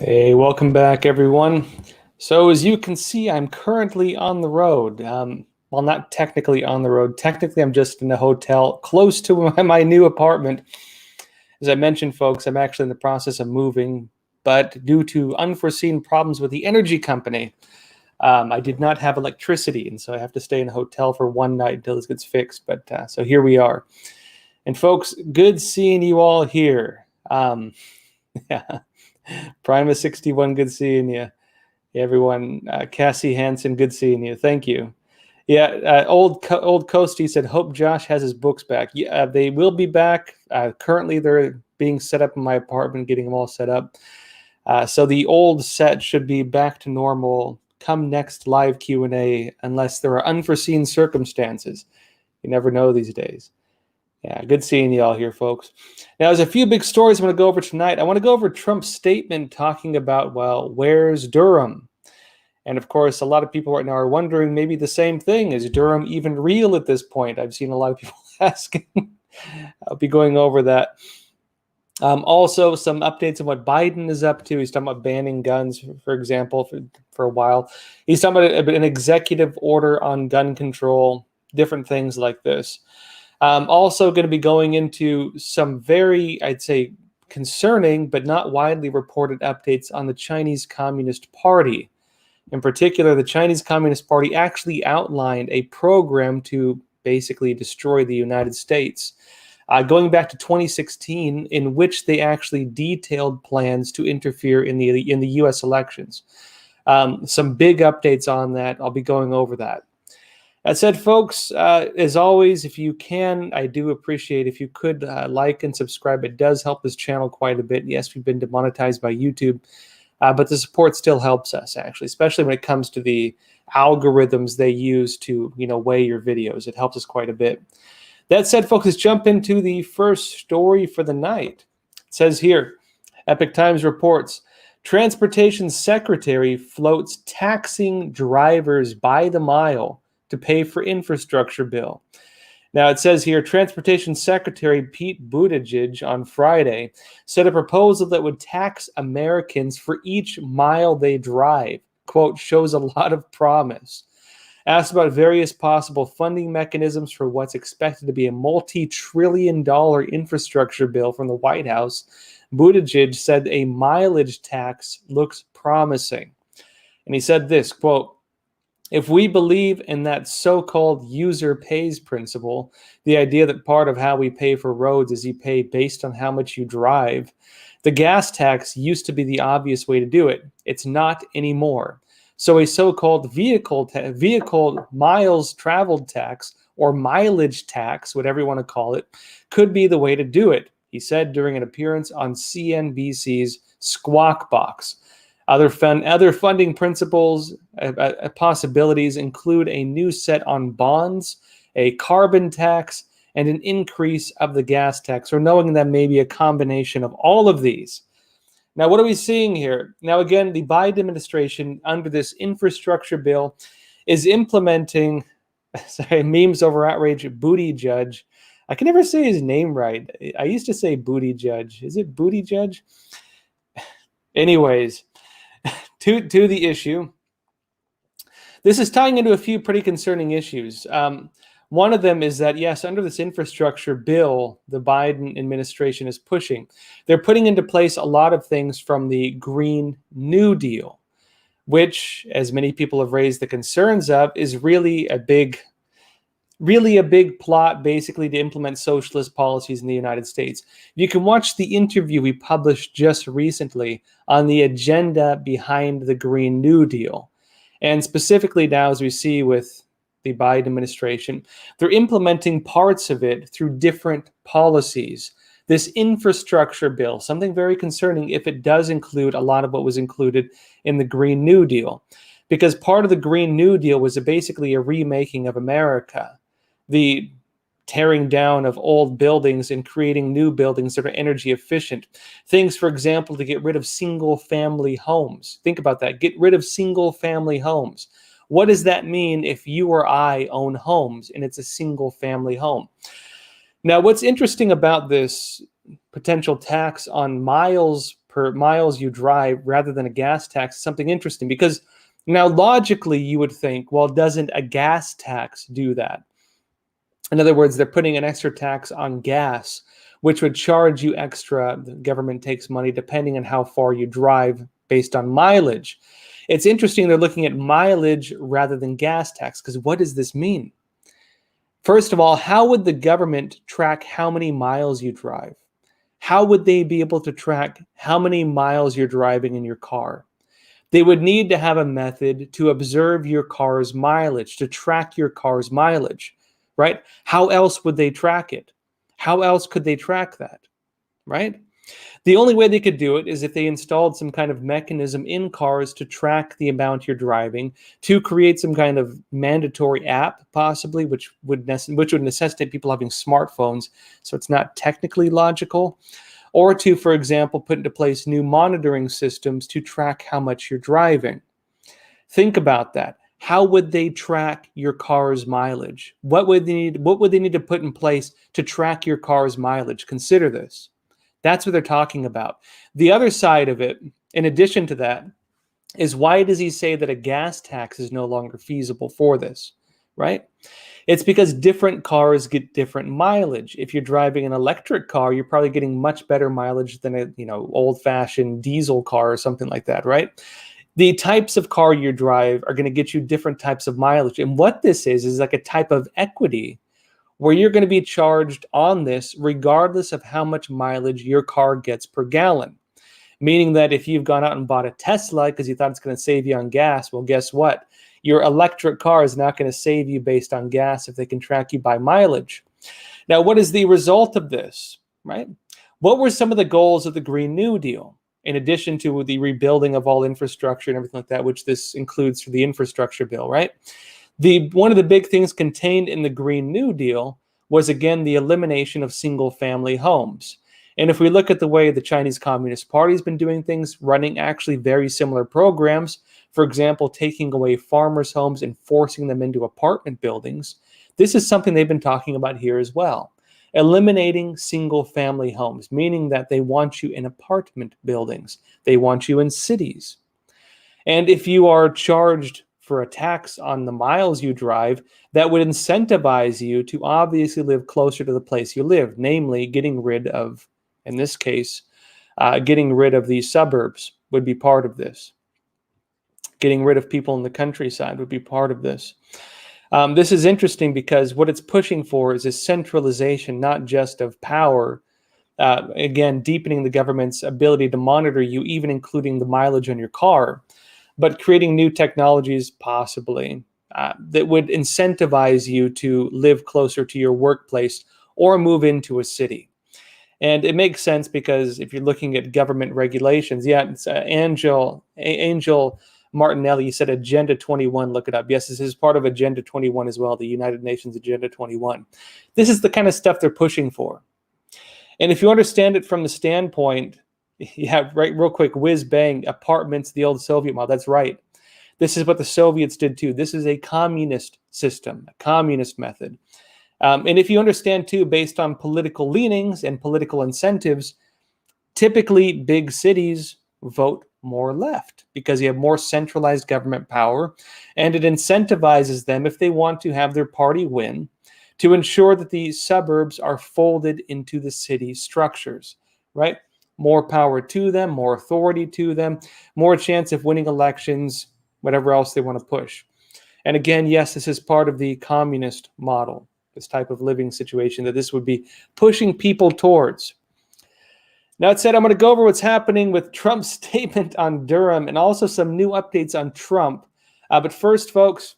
Hey, welcome back, everyone. So as you can see, I'm currently on the road. Well, not technically on the road. Technically, I'm just in a hotel close to my new apartment. As I mentioned, folks, I'm actually in the process of moving, but due to unforeseen problems with the energy company, I did not have electricity, and so I have to stay in a hotel for one night until this gets fixed. But so here we are. And folks, good seeing you all here. Yeah. Primus 61, good seeing you. Everyone, Cassie Hansen, good seeing you. Thank you. Yeah, old Coasty said, hope Josh has his books back. Yeah, they will be back. Currently, they're being set up in my apartment, getting them all set up. So the old set should be back to normal come next live Q&A, unless there are unforeseen circumstances. You never know these days. Yeah, good seeing you all here, folks. Now, there's a few big stories I want to go over tonight. I want to go over Trump's statement talking about, well, where's Durham? And of course, a lot of people right now are wondering maybe the same thing. Is Durham even real at this point? I've seen a lot of people asking. I'll be going over that. Also, some updates on what Biden is up to. He's talking about banning guns, for example, for a while. He's talking about an executive order on gun control, different things like this. Also going to be going into some very, I'd say, concerning but not widely reported updates on the Chinese Communist Party. In particular, the Chinese Communist Party actually outlined a program to basically destroy the United States, going back to 2016, in which they actually detailed plans to interfere in the U.S. elections. Some big updates on that. I'll be going over that. That said, folks, as always, if you can, I do appreciate if you could like and subscribe. It does help this channel quite a bit. Yes, we've been demonetized by YouTube, but the support still helps us, actually, especially when it comes to the algorithms they use to, weigh your videos. It helps us quite a bit. That said, folks, let's jump into the first story for the night. It says here, Epoch Times reports, Transportation Secretary floats taxing drivers by the mile to pay for infrastructure bill. Now it says here, Transportation Secretary Pete Buttigieg on Friday said a proposal that would tax Americans for each mile they drive, quote, shows a lot of promise. Asked about various possible funding mechanisms for what's expected to be a multi-trillion-dollar infrastructure bill from the White House, Buttigieg said a mileage tax looks promising. And he said this, quote, if we believe in that so-called user pays principle, the idea that part of how we pay for roads is you pay based on how much you drive, the gas tax used to be the obvious way to do it. It's not anymore. So a so-called vehicle miles traveled tax or mileage tax, whatever you want to call it, could be the way to do it, he said during an appearance on CNBC's Squawk Box. Other funding principles, possibilities include a new set on bonds, a carbon tax, and an increase of the gas tax, or knowing that maybe a combination of all of these. Now, what are we seeing here? Now, again, the Biden administration, under this infrastructure bill, is implementing, memes over outrage, Booty Judge. I can never say his name right. I used to say Booty Judge. Is it Booty Judge? Anyways, to the issue, this is tying into a few pretty concerning issues. One of them is that, yes, under this infrastructure bill the Biden administration is pushing, they're putting into place a lot of things from the Green New Deal, which, as many people have raised the concerns of, is really a big plot basically to implement socialist policies in the United States. You can watch the interview we published just recently on the agenda behind the Green New Deal. And specifically now, as we see with the Biden administration, they're implementing parts of it through different policies. This infrastructure bill, something very concerning if it does include a lot of what was included in the Green New Deal, because part of the Green New Deal was basically a remaking of America, the tearing down of old buildings and creating new buildings that are energy efficient. Things, for example, to get rid of single-family homes. Think about that. Get rid of single-family homes. What does that mean if you or I own homes and it's a single-family home? Now, what's interesting about this potential tax on miles per miles you drive rather than a gas tax is something interesting, because now logically you would think, well, doesn't a gas tax do that? In other words, they're putting an extra tax on gas, which would charge you extra. The government takes money depending on how far you drive based on mileage. It's interesting they're looking at mileage rather than gas tax, because what does this mean? First of all, how would the government track how many miles you drive? How would they be able to track how many miles you're driving in your car? They would need to have a method to observe your car's mileage, to track your car's mileage, right? How else would they track it? How else could they track that, right? The only way they could do it is if they installed some kind of mechanism in cars to track the amount you're driving, to create some kind of mandatory app, possibly, which would necessitate people having smartphones, so it's not technically logical, or to, for example, put into place new monitoring systems to track how much you're driving. Think about that. How would they track your car's mileage? What would they need to put in place to track your car's mileage? Consider this. That's what they're talking about. The other side of it, in addition to that, is why does he say that a gas tax is no longer feasible for this, right? It's because different cars get different mileage. If you're driving an electric car, you're probably getting much better mileage than a old-fashioned diesel car or something like that, right? The types of car you drive are going to get you different types of mileage. And what this is like a type of equity where you're going to be charged on this regardless of how much mileage your car gets per gallon. Meaning that if you've gone out and bought a Tesla because you thought it's going to save you on gas, well, guess what? Your electric car is not going to save you based on gas if they can track you by mileage. Now, what is the result of this, right? What were some of the goals of the Green New Deal? In addition to the rebuilding of all infrastructure and everything like that, which this includes for the infrastructure bill, right? One of the big things contained in the Green New Deal was, again, the elimination of single-family homes. And if we look at the way the Chinese Communist Party has been doing things, running actually very similar programs, for example, taking away farmers' homes and forcing them into apartment buildings, this is something they've been talking about here as well. Eliminating single-family homes, meaning that they want you in apartment buildings. They want you in cities. And if you are charged for a tax on the miles you drive, that would incentivize you to obviously live closer to the place you live, namely getting rid of, in this case, getting rid of these suburbs would be part of this. Getting rid of people in the countryside would be part of this. This is interesting because what it's pushing for is a centralization, not just of power, again, deepening the government's ability to monitor you, even including the mileage on your car, but creating new technologies possibly that would incentivize you to live closer to your workplace or move into a city. And it makes sense because if you're looking at government regulations, it's Angel Martinelli said Agenda 21, look it up. Yes, this is part of Agenda 21 as well, the United Nations Agenda 21. This is the kind of stuff they're pushing for. And if you understand it from the standpoint, right, real quick, whiz bang, apartments, the old Soviet model, that's right. This is what the Soviets did too. This is a communist system, a communist method. And if you understand too, based on political leanings and political incentives, typically big cities vote more left because you have more centralized government power, and it incentivizes them, if they want to have their party win, to ensure that the suburbs are folded into the city structures, right? More power to them, more authority to them, more chance of winning elections, whatever else they want to push. And again, yes, this is part of the communist model, this type of living situation that this would be pushing people towards. Now, that said, I'm going to go over what's happening with Trump's statement on Durham and also some new updates on Trump. But first, folks,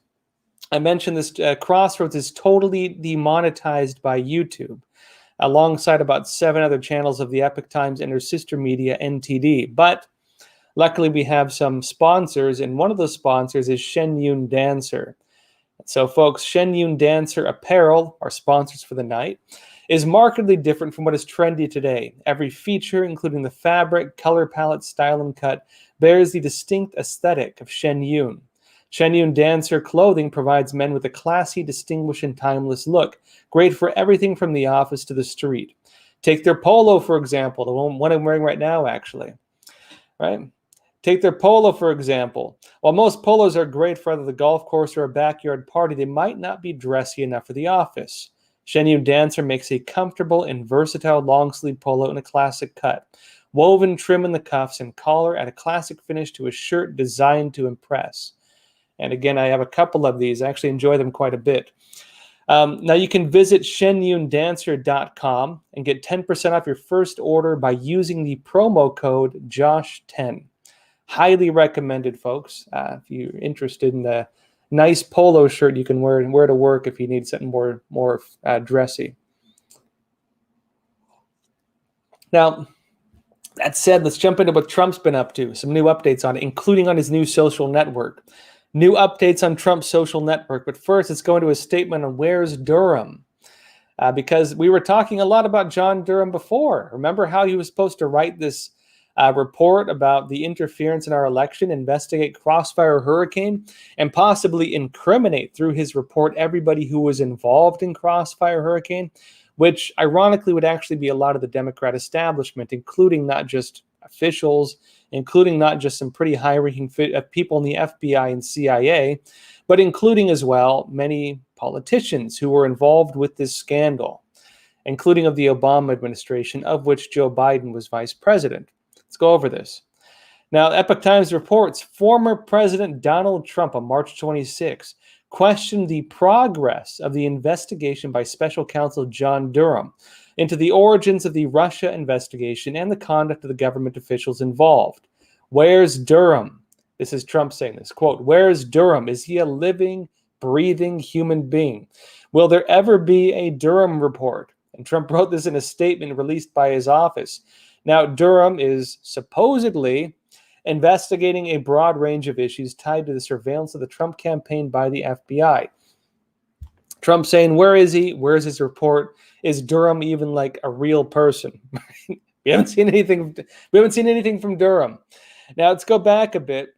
I mentioned this Crossroads is totally demonetized by YouTube, alongside about 7 other channels of the Epoch Times and their sister media, NTD. But luckily, we have some sponsors, and one of those sponsors is Shen Yun Dancer. So, folks, Shen Yun Dancer Apparel, our sponsors for the night, is markedly different from what is trendy today. Every feature, including the fabric, color palette, style, and cut, bears the distinct aesthetic of Shen Yun. Shen Yun Dancer clothing provides men with a classy, distinguished, and timeless look, great for everything from the office to the street. Take their polo, for example, the one I'm wearing right now, actually. right? Take their polo, for example. While most polos are great for either the golf course or a backyard party, they might not be dressy enough for the office. Shen Yun Dancer makes a comfortable and versatile long-sleeve polo in a classic cut. Woven trim in the cuffs and collar add a classic finish to a shirt designed to impress. And again, I have a couple of these. I actually enjoy them quite a bit. Now you can visit shenyundancer.com and get 10% off your first order by using the promo code JOSH10. Highly recommended, folks. If you're interested in the nice polo shirt you can wear to work if you need something more dressy. Now, that said, let's jump into what Trump's been up to. Some new updates on it, including on his new social network. New updates on Trump's social network. But first, let's go into a statement on where's Durham. Because we were talking a lot about John Durham before. Remember how he was supposed to write this report about the interference in our election, investigate Crossfire Hurricane, and possibly incriminate through his report everybody who was involved in Crossfire Hurricane, which ironically would actually be a lot of the Democrat establishment, including not just officials, including not just some pretty high-ranking people in the FBI and CIA, but including as well many politicians who were involved with this scandal, including of the Obama administration, of which Joe Biden was vice president. Let's go over this. Now, Epoch Times reports former President Donald Trump on March 26 questioned the progress of the investigation by special counsel John Durham into the origins of the Russia investigation and the conduct of the government officials involved. Where's Durham? This is Trump saying this, quote, where's Durham? Is he a living, breathing human being? Will there ever be a Durham report? And Trump wrote this in a statement released by his office. Now, Durham is supposedly investigating a broad range of issues tied to the surveillance of the Trump campaign by the FBI. Trump saying, where is he? Where is his report? Is Durham even like a real person? We haven't seen anything from Durham. Now, let's go back a bit.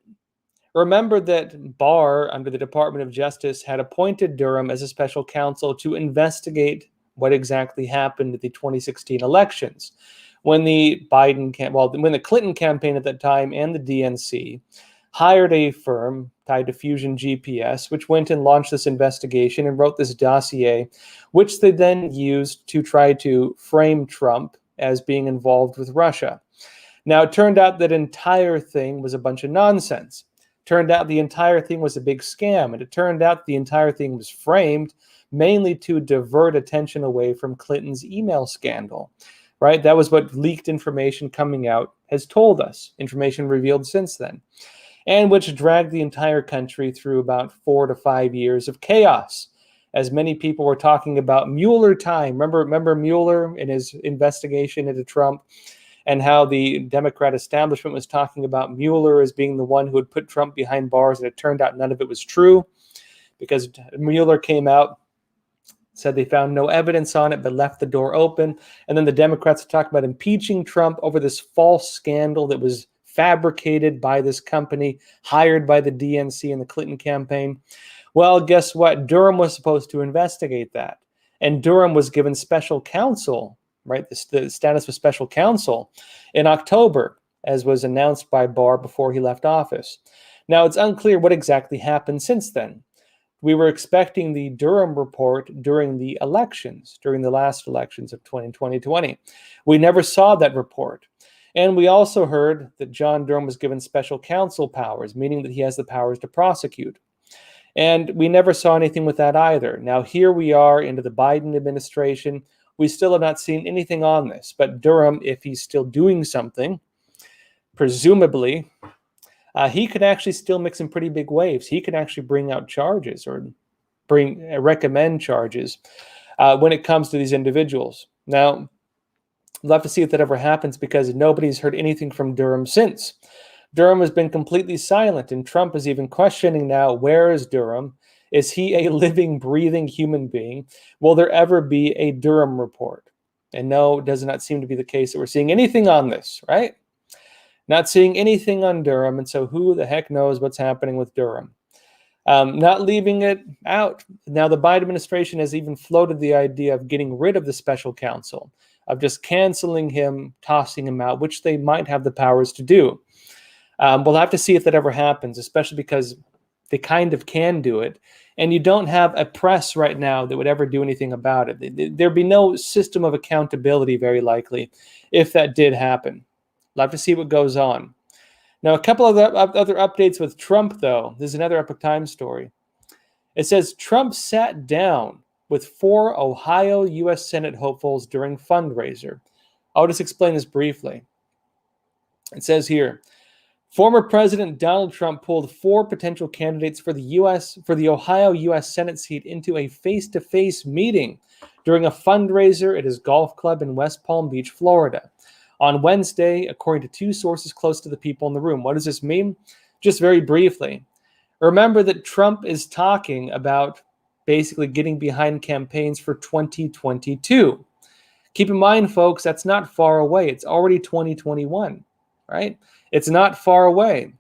Remember that Barr, under the Department of Justice, had appointed Durham as a special counsel to investigate what exactly happened at the 2016 elections. When the Clinton campaign at that time and the DNC hired a firm tied to Fusion GPS, which went and launched this investigation and wrote this dossier, which they then used to try to frame Trump as being involved with Russia. Now, it turned out that entire thing was a bunch of nonsense. Turned out the entire thing was a big scam, and it turned out the entire thing was framed mainly to divert attention away from Clinton's email scandal. Right? That was what leaked information coming out has told us, information revealed since then, and which dragged the entire country through about 4 to 5 years of chaos, as many people were talking about Mueller time. Remember Mueller in his investigation into Trump, and how the Democrat establishment was talking about Mueller as being the one who had put Trump behind bars, and it turned out none of it was true, because Mueller came out, said they found no evidence on it, but left the door open. And then the Democrats talked about impeaching Trump over this false scandal that was fabricated by this company, hired by the DNC and the Clinton campaign. Well, guess what? Durham was supposed to investigate that. And Durham was given special counsel, right? The status of special counsel in October, as was announced by Barr before he left office. Now, it's unclear what exactly happened since then. We were expecting the Durham report during the elections, during the last elections of 2020. We never saw that report. And we also heard that John Durham was given special counsel powers, meaning that he has the powers to prosecute. And we never saw anything with that either. Now, here we are into the Biden administration. We still have not seen anything on this. But Durham, if he's still doing something, presumably, he could actually still make some pretty big waves. He could actually bring out charges or recommend charges when it comes to these individuals. Now, we'll have to see if that ever happens, because nobody's heard anything from Durham since. Durham has been completely silent, and Trump is even questioning now, where is Durham? Is he a living, breathing human being? Will there ever be a Durham report? And no, it does not seem to be the case that we're seeing anything on this, right? Not seeing anything on Durham, and so who the heck knows what's happening with Durham? Not leaving it out. Now, the Biden administration has even floated the idea of getting rid of the special counsel, of just canceling him, tossing him out, which they might have the powers to do. We'll have to see if that ever happens, especially because they kind of can do it. And you don't have a press right now that would ever do anything about it. There'd be no system of accountability, very likely, if that did happen. We'll have to see what goes on. Now, a couple of other updates with Trump, though. This is another Epoch Times story. It says Trump sat down with 4 Ohio U.S. Senate hopefuls during fundraiser. I'll just explain this briefly. It says here, former President Donald Trump pulled 4 potential candidates for the Ohio U.S. Senate seat into a face-to-face meeting during a fundraiser at his golf club in West Palm Beach, Florida, on Wednesday, according to 2 sources close to the people in the room. What does this mean? Just very briefly, remember that Trump is talking about basically getting behind campaigns for 2022. Keep in mind, folks, that's not far away. It's already 2021, right? It's not far away.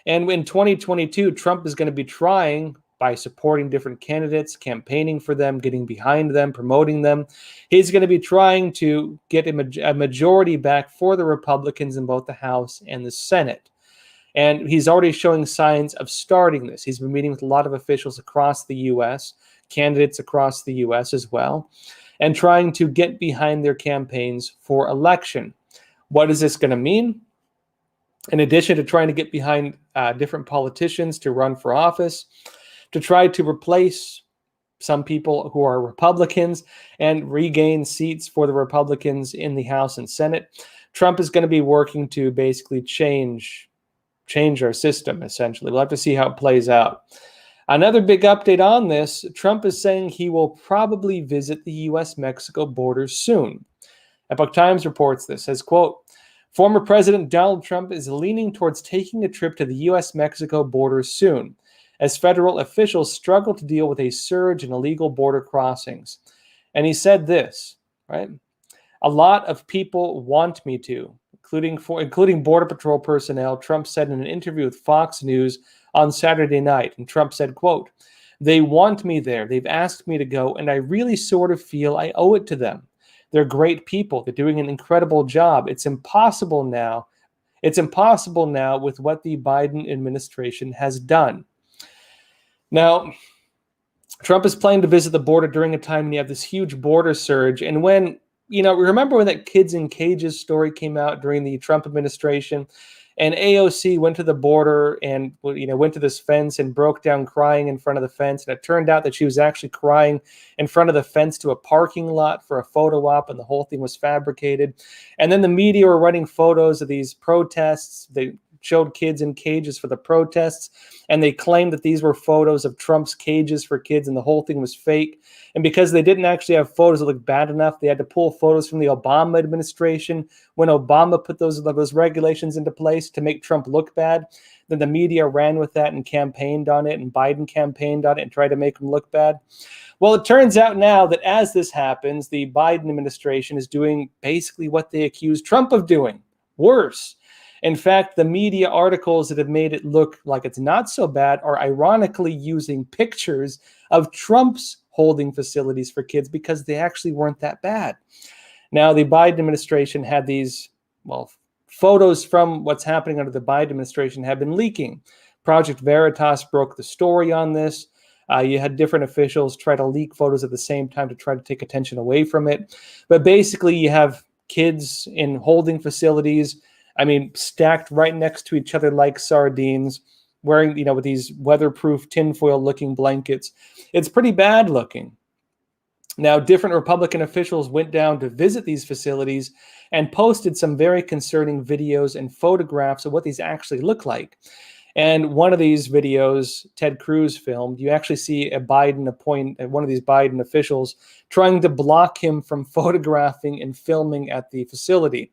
And in 2022, Trump is going to be trying, by supporting different candidates, campaigning for them, getting behind them, promoting them, he's going to be trying to get a majority back for the Republicans in both the House and the Senate. And he's already showing signs of starting this. He's been meeting with a lot of officials across the U.S., candidates across the U.S. as well, and trying to get behind their campaigns for election. What is this going to mean? In addition to trying to get behind different politicians to run for office, to try to replace some people who are Republicans and regain seats for the Republicans in the House and Senate, Trump is going to be working to basically change our system, essentially. We'll have to see how it plays out. Another big update on this, Trump is saying he will probably visit the U.S.-Mexico border soon. Epoch Times reports this, says, quote, former President Donald Trump is leaning towards taking a trip to the U.S.-Mexico border soon, as federal officials struggle to deal with a surge in illegal border crossings. And he said this, right? A lot of people want me to, including Border Patrol personnel, Trump said in an interview with Fox News on Saturday night. And Trump said, quote, they want me there. They've asked me to go, and I really sort of feel I owe it to them. They're great people. They're doing an incredible job. It's impossible now with what the Biden administration has done. Now, Trump is planning to visit the border during a time when you have this huge border surge. And when, remember when that kids in cages story came out during the Trump administration, and AOC went to the border and, went to this fence and broke down crying in front of the fence. And it turned out that she was actually crying in front of the fence to a parking lot for a photo op, and the whole thing was fabricated. And then the media were running photos of these protests. They showed kids in cages for the protests, and they claimed that these were photos of Trump's cages for kids, and the whole thing was fake. And because they didn't actually have photos that looked bad enough, they had to pull photos from the Obama administration when Obama put those regulations into place to make Trump look bad. Then the media ran with that and campaigned on it, and Biden campaigned on it and tried to make him look bad. Well, it turns out now that as this happens, the Biden administration is doing basically what they accused Trump of doing, worse. In fact, the media articles that have made it look like it's not so bad are ironically using pictures of Trump's holding facilities for kids because they actually weren't that bad. Now, the Biden administration had these, photos from what's happening under the Biden administration have been leaking. Project Veritas broke the story on this. You had different officials try to leak photos at the same time to try to take attention away from it. But basically, you have kids in holding facilities, stacked right next to each other like sardines, wearing, with these weatherproof tinfoil looking blankets. It's pretty bad looking. Now, different Republican officials went down to visit these facilities and posted some very concerning videos and photographs of what these actually look like. And one of these videos, Ted Cruz filmed, you actually see one of these Biden officials trying to block him from photographing and filming at the facility.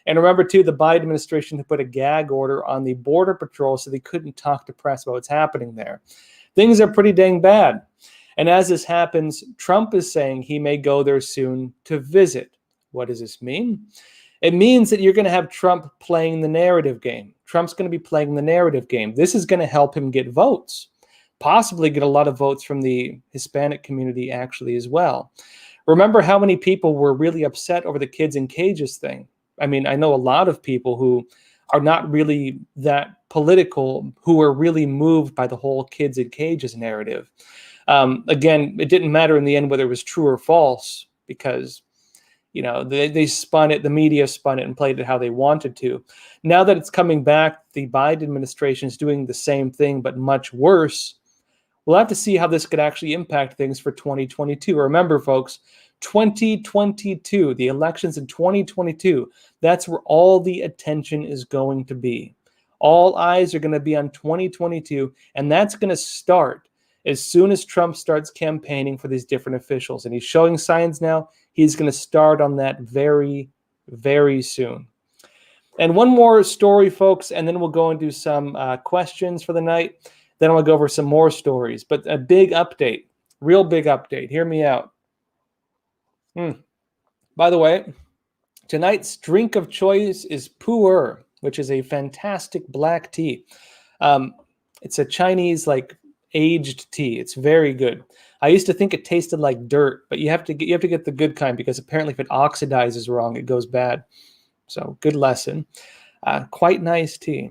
And remember, too, the Biden administration had put a gag order on the Border Patrol so they couldn't talk to press about what's happening there. Things are pretty dang bad. And as this happens, Trump is saying he may go there soon to visit. What does this mean? It means that you're going to have Trump playing the narrative game. Trump's going to be playing the narrative game. This is going to help him get votes, possibly get a lot of votes from the Hispanic community actually as well. Remember how many people were really upset over the kids in cages thing. I know a lot of people who are not really that political, who are really moved by the whole kids in cages narrative. Again, it didn't matter in the end whether it was true or false, because they spun it, the media spun it and played it how they wanted to. Now that it's coming back, the Biden administration is doing the same thing, but much worse. We'll have to see how this could actually impact things for 2022. Remember, folks, 2022, the elections in 2022, that's where all the attention is going to be. All eyes are going to be on 2022, and that's going to start as soon as Trump starts campaigning for these different officials. And he's showing signs now. He's going to start on that very, very soon. And one more story, folks, and then we'll go and do some questions for the night. Then I'll go over some more stories. But a big update, real big update. Hear me out. By the way, tonight's drink of choice is pu'er, which is a fantastic black tea. It's a Chinese, aged tea. It's very good. I used to think it tasted like dirt, but you have to get the good kind, because apparently if it oxidizes wrong, it goes bad. So good lesson. Quite nice tea.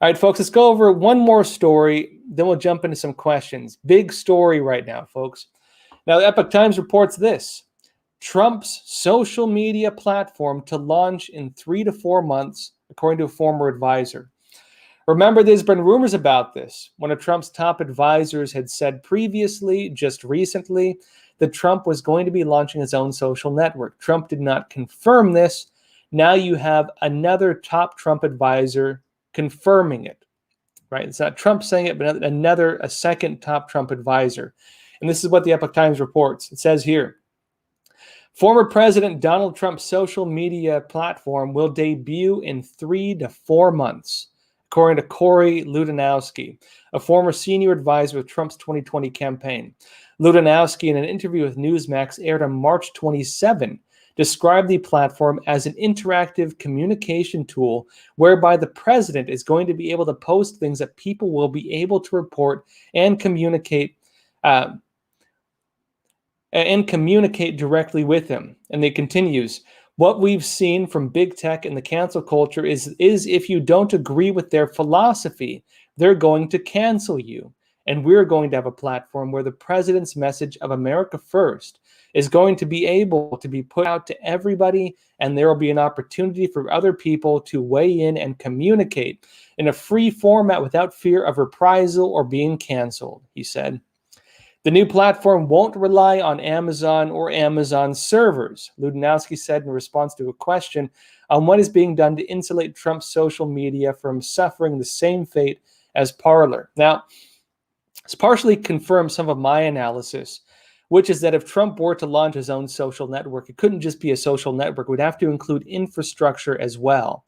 All right, folks, let's go over one more story. Then we'll jump into some questions. Big story right now, folks. Now, the Epoch Times reports this: Trump's social media platform to launch in 3 to 4 months, according to a former advisor. Remember, there's been rumors about this. One of Trump's top advisors had said previously, just recently, that Trump was going to be launching his own social network. Trump did not confirm this. Now you have another top Trump advisor confirming it, right? It's not Trump saying it, but a second top Trump advisor. And this is what the Epoch Times reports. It says here, former President Donald Trump's social media platform will debut in 3 to 4 months, according to Corey Ludanowski, a former senior advisor with Trump's 2020 campaign. Ludanowski, in an interview with Newsmax aired on March 27, described the platform as an interactive communication tool whereby the president is going to be able to post things that people will be able to report and communicate directly with him. And it continues, what we've seen from big tech and the cancel culture is if you don't agree with their philosophy, they're going to cancel you. And we're going to have a platform where the president's message of America First is going to be able to be put out to everybody, and there will be an opportunity for other people to weigh in and communicate in a free format without fear of reprisal or being canceled, he said. The new platform won't rely on Amazon or Amazon servers, Ludanowski said in response to a question on what is being done to insulate Trump's social media from suffering the same fate as Parler. Now, it's partially confirmed some of my analysis, which is that if Trump were to launch his own social network, it couldn't just be a social network. It would have to include infrastructure as well.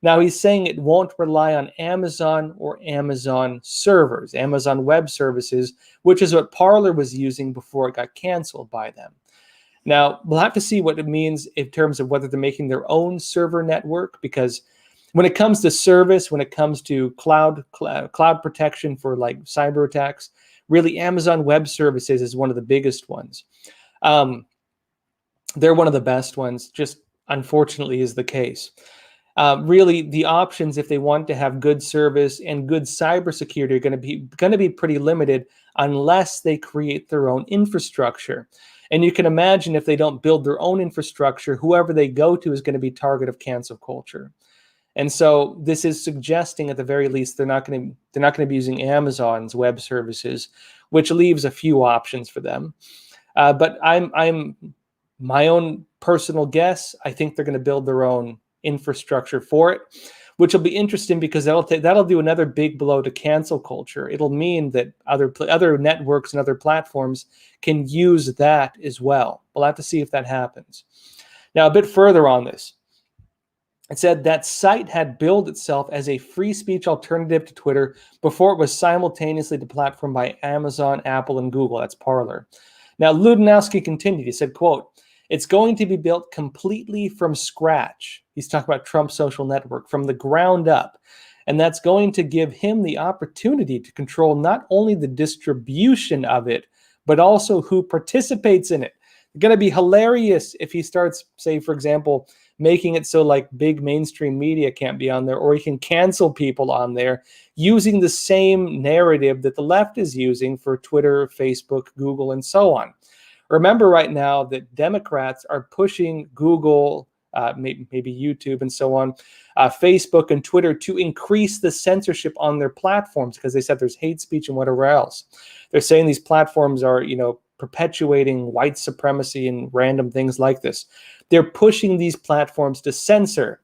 Now, he's saying it won't rely on Amazon or Amazon servers, Amazon Web Services, which is what Parler was using before it got canceled by them. Now, we'll have to see what it means in terms of whether they're making their own server network, because when it comes to service, when it comes to cloud protection for cyber attacks, really Amazon Web Services is one of the biggest ones. They're one of the best ones, just unfortunately is the case. Really, the options, if they want to have good service and good cybersecurity, are going to be pretty limited unless they create their own infrastructure. And you can imagine if they don't build their own infrastructure, whoever they go to is going to be target of cancel culture. And so this is suggesting, at the very least, they're not going to be using Amazon's web services, which leaves a few options for them. But I'm my own personal guess. I think they're going to build their own infrastructure for it, which will be interesting because that'll do another big blow to cancel culture. It'll mean that other networks and other platforms can use that as well. We'll have to see if that happens. Now, a bit further on this. It said that site had billed itself as a free speech alternative to Twitter before it was simultaneously deplatformed by Amazon, Apple, and Google. That's Parler. Now, Ludanowski continued. He said, quote, it's going to be built completely from scratch. He's talking about Trump's social network from the ground up. And that's going to give him the opportunity to control not only the distribution of it, but also who participates in it. Going to be hilarious if he starts, say, for example, making it so like big mainstream media can't be on there, or he can cancel people on there using the same narrative that the left is using for Twitter, Facebook, Google, and so on. Remember right now that Democrats are pushing Google, maybe YouTube and so on, Facebook and Twitter to increase the censorship on their platforms because they said there's hate speech and whatever else. They're saying these platforms are, perpetuating white supremacy and random things like this. They're pushing these platforms to censor.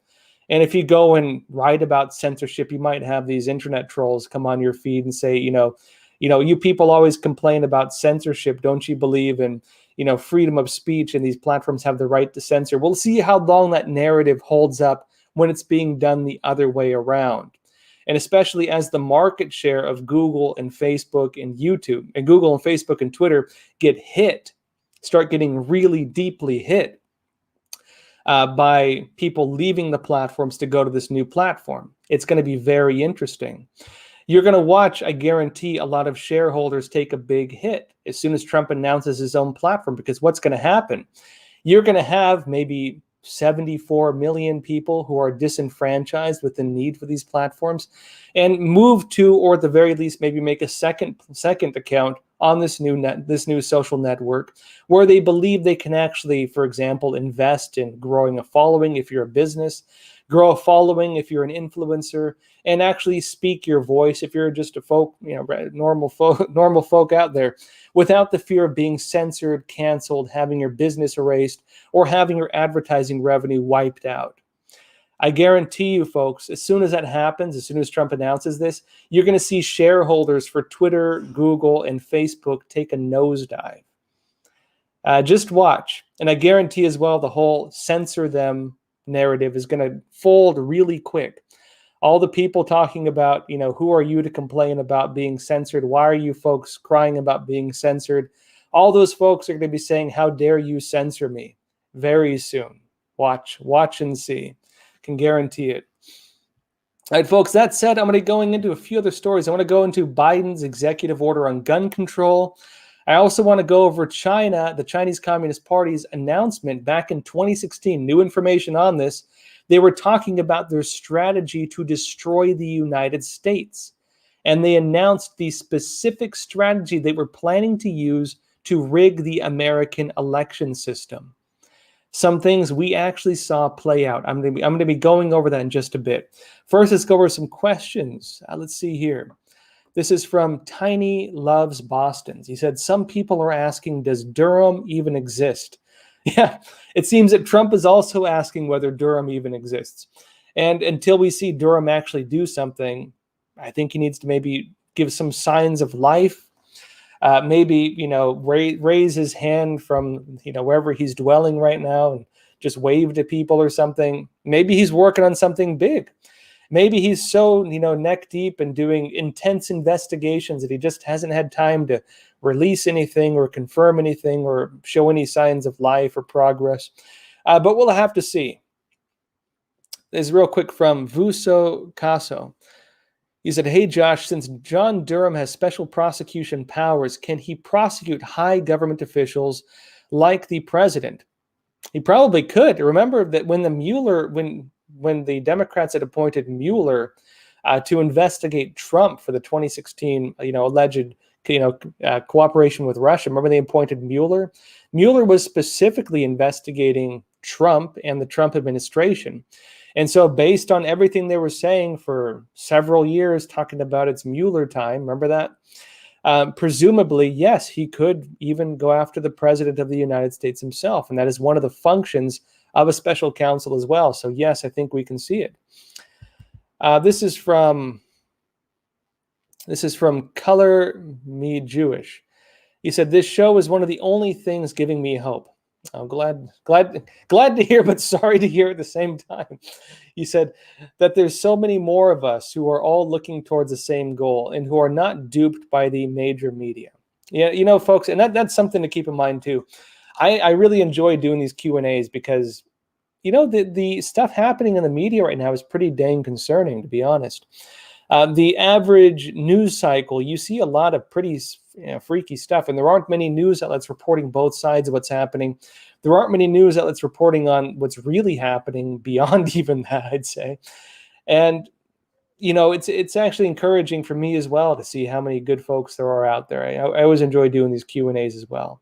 And if you go and write about censorship, you might have these internet trolls come on your feed and say, you people always complain about censorship. Don't you believe in, freedom of speech, and these platforms have the right to censor? We'll see how long that narrative holds up when it's being done the other way around. And especially as the market share of Google and Facebook and YouTube, and Google and Facebook and Twitter start getting really deeply hit by people leaving the platforms to go to this new platform. It's going to be very interesting. You're going to watch, I guarantee, a lot of shareholders take a big hit as soon as Trump announces his own platform, because what's going to happen? You're going to have maybe 74 million people who are disenfranchised with the need for these platforms and move to, or at the very least, maybe make a second account on this new social network where they believe they can actually, for example, invest in growing a following if you're a business, grow a following if you're an influencer, and actually speak your voice if you're just a normal folk out there, without the fear of being censored, canceled, having your business erased, or having your advertising revenue wiped out. I guarantee you, folks, as soon as that happens, as soon as Trump announces this, you're going to see shareholders for Twitter, Google, and Facebook take a nosedive. Just watch. And I guarantee as well, the whole censor them narrative is going to fold really quick. All the people talking about, who are you to complain about being censored? Why are you folks crying about being censored? All those folks are going to be saying, how dare you censor me? Very soon. Watch and see. Can guarantee it. All right, folks, that said, I'm going to be going into a few other stories. I want to go into Biden's executive order on gun control. I also want to go over China, the Chinese Communist Party's announcement back in 2016. New information on this. They were talking about their strategy to destroy the United States. And they announced the specific strategy they were planning to use to rig the American election system. Some things we actually saw play out. I'm going to be going over that in just a bit. First, let's go over some questions. Let's see here. This is from Tiny Loves Boston. He said, some people are asking, does Durham even exist? Yeah, it seems that Trump is also asking whether Durham even exists. And until we see Durham actually do something, I think he needs to maybe give some signs of life. Maybe, raise his hand from, wherever he's dwelling right now and just wave to people or something. Maybe he's working on something big. Maybe he's so, neck deep and doing intense investigations that he just hasn't had time to release anything or confirm anything or show any signs of life or progress. But we'll have to see. This is real quick from Vuso Caso. He said, hey, Josh, since John Durham has special prosecution powers, can he prosecute high government officials like the president? He probably could. Remember that when the Democrats had appointed Mueller to investigate Trump for the 2016, alleged, cooperation with Russia. Remember they appointed Mueller? Mueller was specifically investigating Trump and the Trump administration. And so based on everything they were saying for several years, talking about it's Mueller time, remember that? Presumably, yes, he could even go after the president of the United States himself. And that is one of the functions of a special counsel as well. So yes, I think we can see it. This is from Color Me Jewish. He said, this show is one of the only things giving me hope. I'm glad to hear, but sorry to hear at the same time. He said that there's so many more of us who are all looking towards the same goal and who are not duped by the major media. Yeah, folks, and that's something to keep in mind too. I really enjoy doing these Q&As because, the stuff happening in the media right now is pretty dang concerning, to be honest. The average news cycle, you see a lot of pretty freaky stuff. And there aren't many news outlets reporting both sides of what's happening. There aren't many news outlets reporting on what's really happening beyond even that, I'd say. And it's actually encouraging for me as well to see how many good folks there are out there. I always enjoy doing these Q&As as well.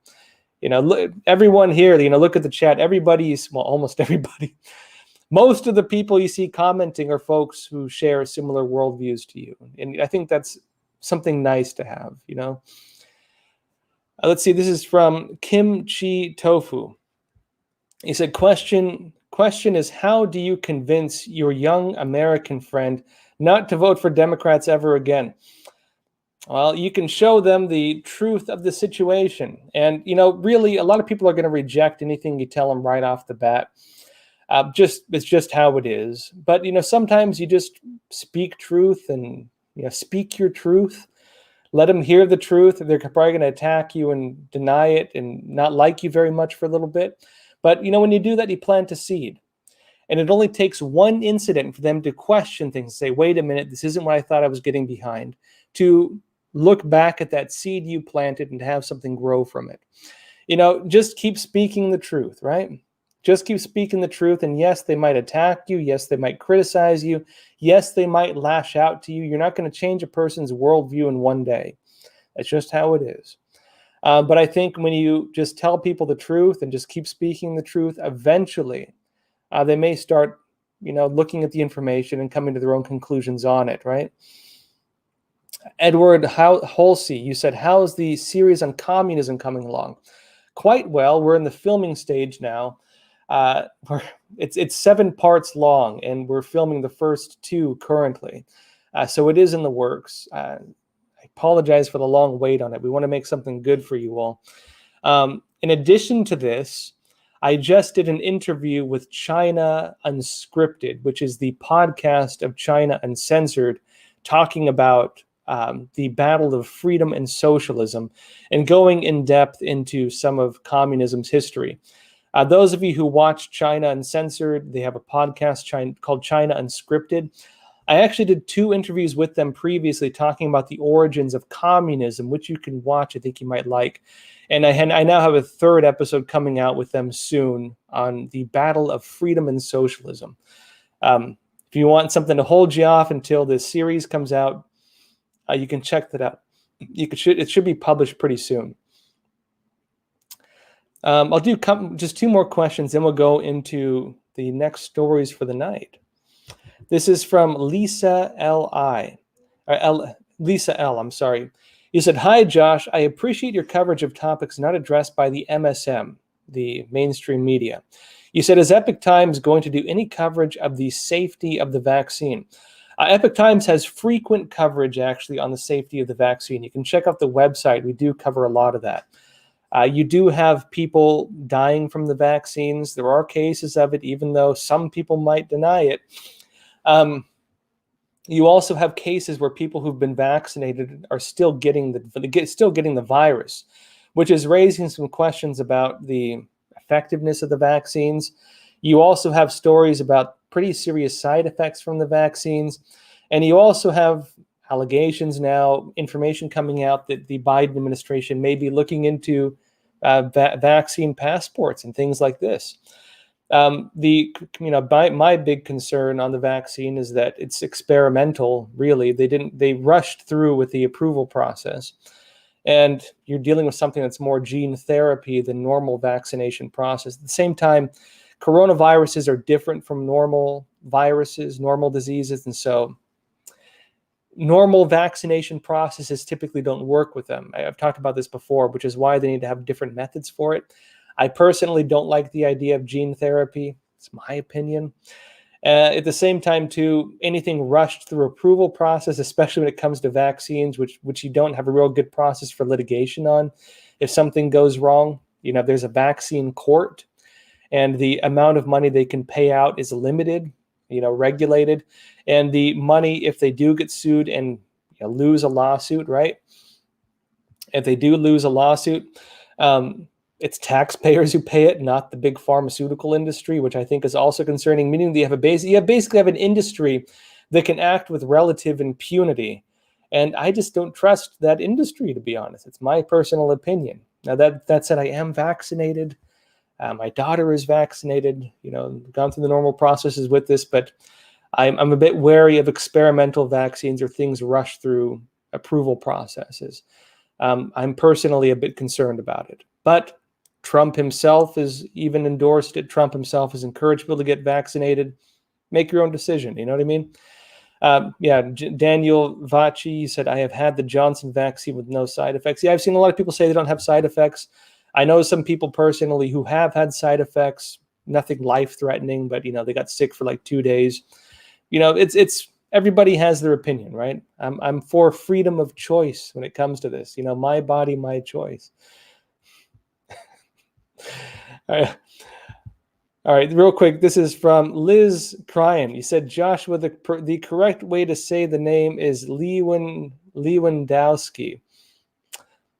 Look, everyone here, look at the chat. Almost everybody. Most of the people you see commenting are folks who share similar worldviews to you. And I think that's something nice to have, Let's see, this is from Kimchi Tofu. He said, question is, how do you convince your young American friend not to vote for Democrats ever again? Well, you can show them the truth of the situation. And, really, a lot of people are going to reject anything you tell them right off the bat. It's just how it is. But, sometimes you just speak truth and, speak your truth. Let them hear the truth. They're probably going to attack you and deny it and not like you very much for a little bit. But, when you do that, you plant a seed. And it only takes one incident for them to question things and say, wait a minute, this isn't what I thought I was getting behind, to look back at that seed you planted and have something grow from it. Just keep speaking the truth, right? Just keep speaking the truth. And yes, they might attack you. Yes, they might criticize you. Yes, they might lash out to you. You're not going to change a person's worldview in one day. That's just how it is. But I think when you just tell people the truth and just keep speaking the truth, eventually they may start, looking at the information and coming to their own conclusions on it, right? Edward Holsey, you said, how's the series on communism coming along? Quite well. We're in the filming stage now. It's 7 parts long, and we're filming the first 2 currently. So it is in the works. I apologize for the long wait on it. We want to make something good for you all. In addition to this, I just did an interview with China Unscripted, which is the podcast of China Uncensored, talking about the battle of freedom and socialism and going in depth into some of communism's history. Those of you who watch China Uncensored, they have a podcast called China Unscripted. I actually did 2 interviews with them previously talking about the origins of communism, which you can watch. I think you might like. And I now have a 3rd episode coming out with them soon on the battle of freedom and socialism. If you want something to hold you off until this series comes out, you can check that out. It should be published pretty soon. I'll do just 2 more questions, then we'll go into the next stories for the night. This is from Lisa L. I'm sorry. You said, hi, Josh. I appreciate your coverage of topics not addressed by the MSM, the mainstream media. You said, is Epoch Times going to do any coverage of the safety of the vaccine? Epoch Times has frequent coverage, actually, on the safety of the vaccine. You can check out the website. We do cover a lot of that. You do have people dying from the vaccines. There are cases of it, even though some people might deny it. You also have cases where people who've been vaccinated are still getting the virus, which is raising some questions about the effectiveness of the vaccines. You also have stories about pretty serious side effects from the vaccines, and you also have allegations now, information coming out that the Biden administration may be looking into vaccine passports and things like this. My big concern on the vaccine is that it's experimental. Really, they rushed through with the approval process, and you're dealing with something that's more gene therapy than normal vaccination process. At the same time, coronaviruses are different from normal viruses, normal diseases, and so normal vaccination processes typically don't work with them. I've talked about this before, which is why they need to have different methods for it. I personally don't like the idea of gene therapy. It's my opinion. At the same time, too, anything rushed through approval process, especially when it comes to vaccines, which you don't have a real good process for litigation on. If something goes wrong, there's a vaccine court, and the amount of money they can pay out is limited, regulated. And the money, if they do get sued and lose a lawsuit, right? If they do lose a lawsuit, it's taxpayers who pay it, not the big pharmaceutical industry, which I think is also concerning, meaning that you basically have an industry that can act with relative impunity And I just don't trust that industry, to be honest. It's my personal opinion. Now, that said, I am vaccinated. My daughter is vaccinated, gone through the normal processes with this, but I'm a bit wary of experimental vaccines or things rushed through approval processes. I'm personally a bit concerned about it. But Trump himself has even endorsed it. Trump himself has encouraged people to get vaccinated. Make your own decision. You know what I mean? Daniel Vachi said, I have had the Johnson vaccine with no side effects. Yeah, I've seen a lot of people say they don't have side effects. I know some people personally who have had side effects, nothing life-threatening, but, they got sick for like 2 days. It's everybody has their opinion, right? I'm for freedom of choice when it comes to this. My body, my choice. All right, real quick. This is from Liz Cryan. You said, Joshua, the correct way to say the name is Lewandowski.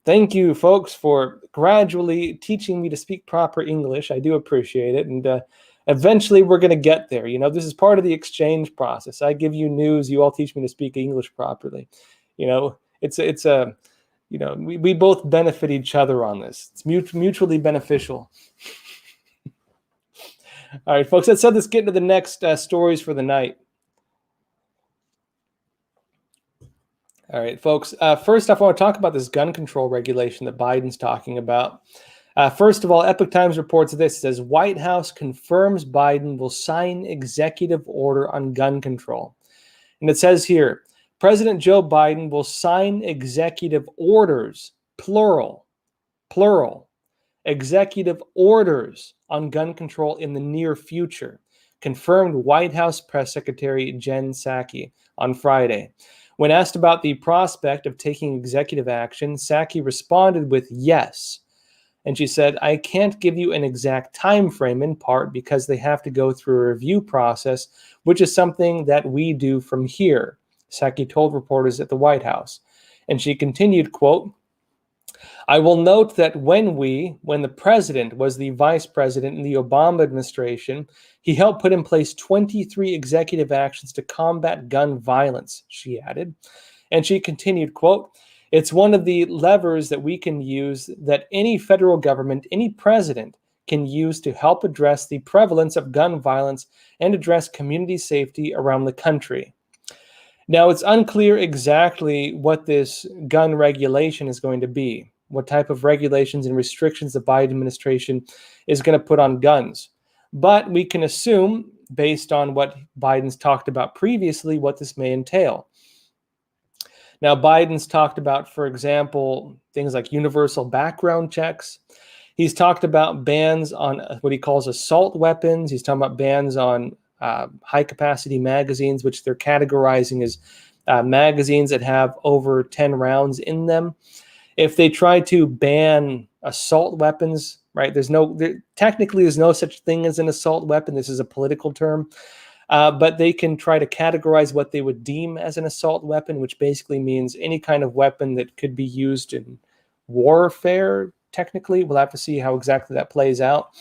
Thank you, folks, for gradually teaching me to speak proper English. I do appreciate it. And eventually we're going to get there. This is part of the exchange process. I give you news. You all teach me to speak English properly. We both benefit each other on this. It's mutually beneficial. All right, folks, let's get into the next stories for the night. All right, folks. First off, I want to talk about this gun control regulation that Biden's talking about. First of all, Epoch Times reports this. It says, White House confirms Biden will sign executive order on gun control. And it says here, President Joe Biden will sign executive orders, plural, executive orders on gun control in the near future, confirmed White House Press Secretary Jen Psaki on Friday. When asked about the prospect of taking executive action, Psaki responded with yes. And she said, I can't give you an exact time frame, in part because they have to go through a review process, which is something that we do from here, Psaki told reporters at the White House. And she continued, quote, I will note that when the president was the vice president in the Obama administration, he helped put in place 23 executive actions to combat gun violence, she added. And she continued, quote, it's one of the levers that we can use, that any federal government, any president can use to help address the prevalence of gun violence and address community safety around the country. Now, it's unclear exactly what this gun regulation is going to be, what type of regulations and restrictions the Biden administration is going to put on guns. But we can assume, based on what Biden's talked about previously, what this may entail. Now, Biden's talked about, for example, things like universal background checks. He's talked about bans on what he calls assault weapons. He's talking about bans on high-capacity magazines, which they're categorizing as magazines that have over 10 rounds in them. If they try to ban assault weapons, right, technically there's no such thing as an assault weapon. This is a political term. But they can try to categorize what they would deem as an assault weapon, which basically means any kind of weapon that could be used in warfare, technically. We'll have to see how exactly that plays out.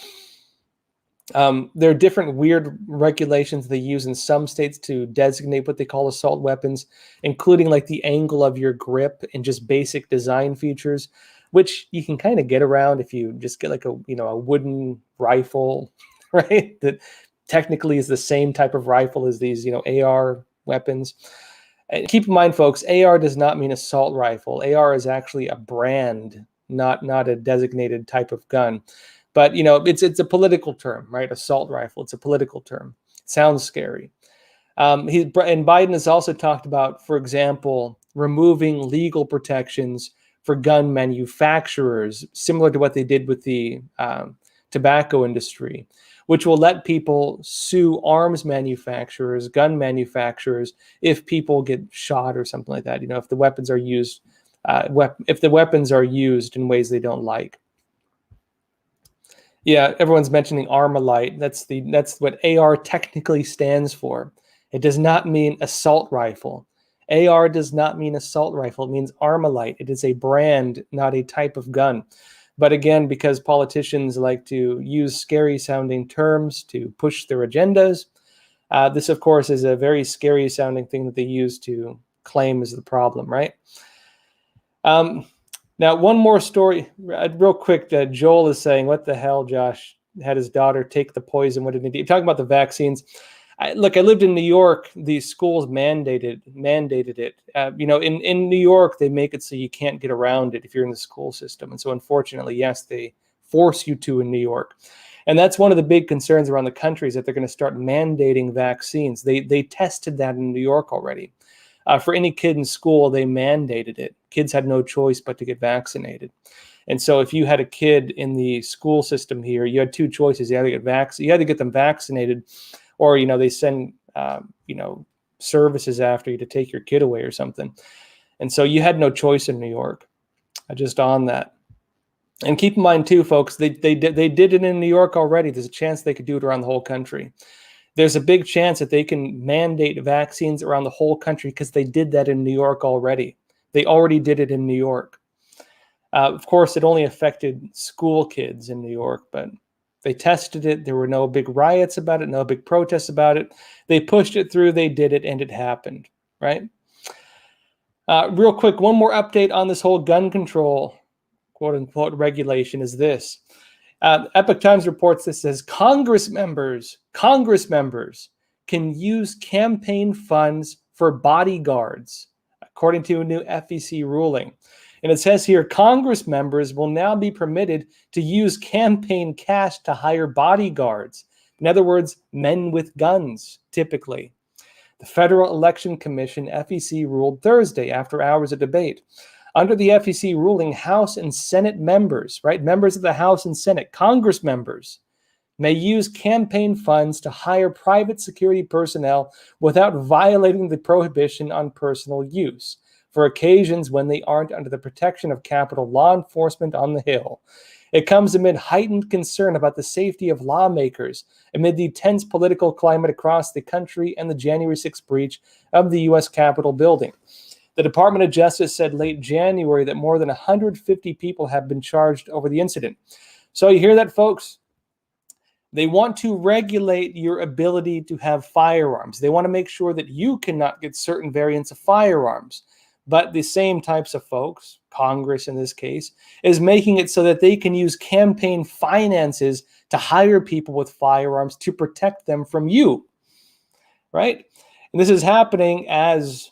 There are different weird regulations they use in some states to designate what they call assault weapons, including like the angle of your grip and just basic design features, which you can kind of get around if you just get like a wooden rifle, right? That technically is the same type of rifle as these, AR weapons. And keep in mind, folks, AR does not mean assault rifle. AR is actually a brand, not a designated type of gun. But, it's a political term, right? Assault rifle, it's a political term. It sounds scary. And Biden has also talked about, for example, removing legal protections for gun manufacturers, similar to what they did with the tobacco industry, which will let people sue arms manufacturers, gun manufacturers, if people get shot or something like that. If the weapons are used, in ways they don't like. Yeah, everyone's mentioning Armalite. That's what AR technically stands for. It does not mean assault rifle. AR does not mean assault rifle. It means Armalite. It is a brand, not a type of gun. But again, because politicians like to use scary-sounding terms to push their agendas, this, of course, is a very scary-sounding thing that they use to claim is the problem, right? Now, one more story, real quick. Joel is saying, "What the hell, Josh? Had his daughter take the poison? What did he do?" Talking about the vaccines. Look, I lived in New York. The schools mandated it. In New York, they make it so you can't get around it if you're in the school system. And so, unfortunately, yes, they force you to in New York. And that's one of the big concerns around the country, is that they're going to start mandating vaccines. They tested that in New York already. For any kid in school, they mandated it. Kids had no choice but to get vaccinated. And so if you had a kid in the school system here, you had two choices. You had to get them vaccinated, or, they send, services after you to take your kid away or something. And so you had no choice in New York. Just on that. And keep in mind too, folks, they did it in New York already. There's a chance they could do it around the whole country. There's a big chance that they can mandate vaccines around the whole country because they did that in New York already. They already did it in New York. Of course, it only affected school kids in New York, but they tested it. There were no big riots about it, no big protests about it. They pushed it through, they did it, and it happened, right? Real quick, one more update on this whole gun control, quote unquote, regulation is this. Epoch Times reports this says Congress members can use campaign funds for bodyguards, according to a new FEC ruling. And it says here, Congress members will now be permitted to use campaign cash to hire bodyguards. In other words, men with guns, typically. The Federal Election Commission, FEC, ruled Thursday after hours of debate. Under the FEC ruling, House and Senate members, right, members of the House and Senate, Congress members, may use campaign funds to hire private security personnel without violating the prohibition on personal use for occasions when they aren't under the protection of Capitol law enforcement on the Hill. It comes amid heightened concern about the safety of lawmakers amid the tense political climate across the country and the January 6th breach of the U.S. Capitol building. The Department of Justice said late January that more than 150 people have been charged over the incident. So you hear that, folks? They want to regulate your ability to have firearms. They want to make sure that you cannot get certain variants of firearms. But the same types of folks, Congress in this case, is making it so that they can use campaign finances to hire people with firearms to protect them from you, right? And this is happening as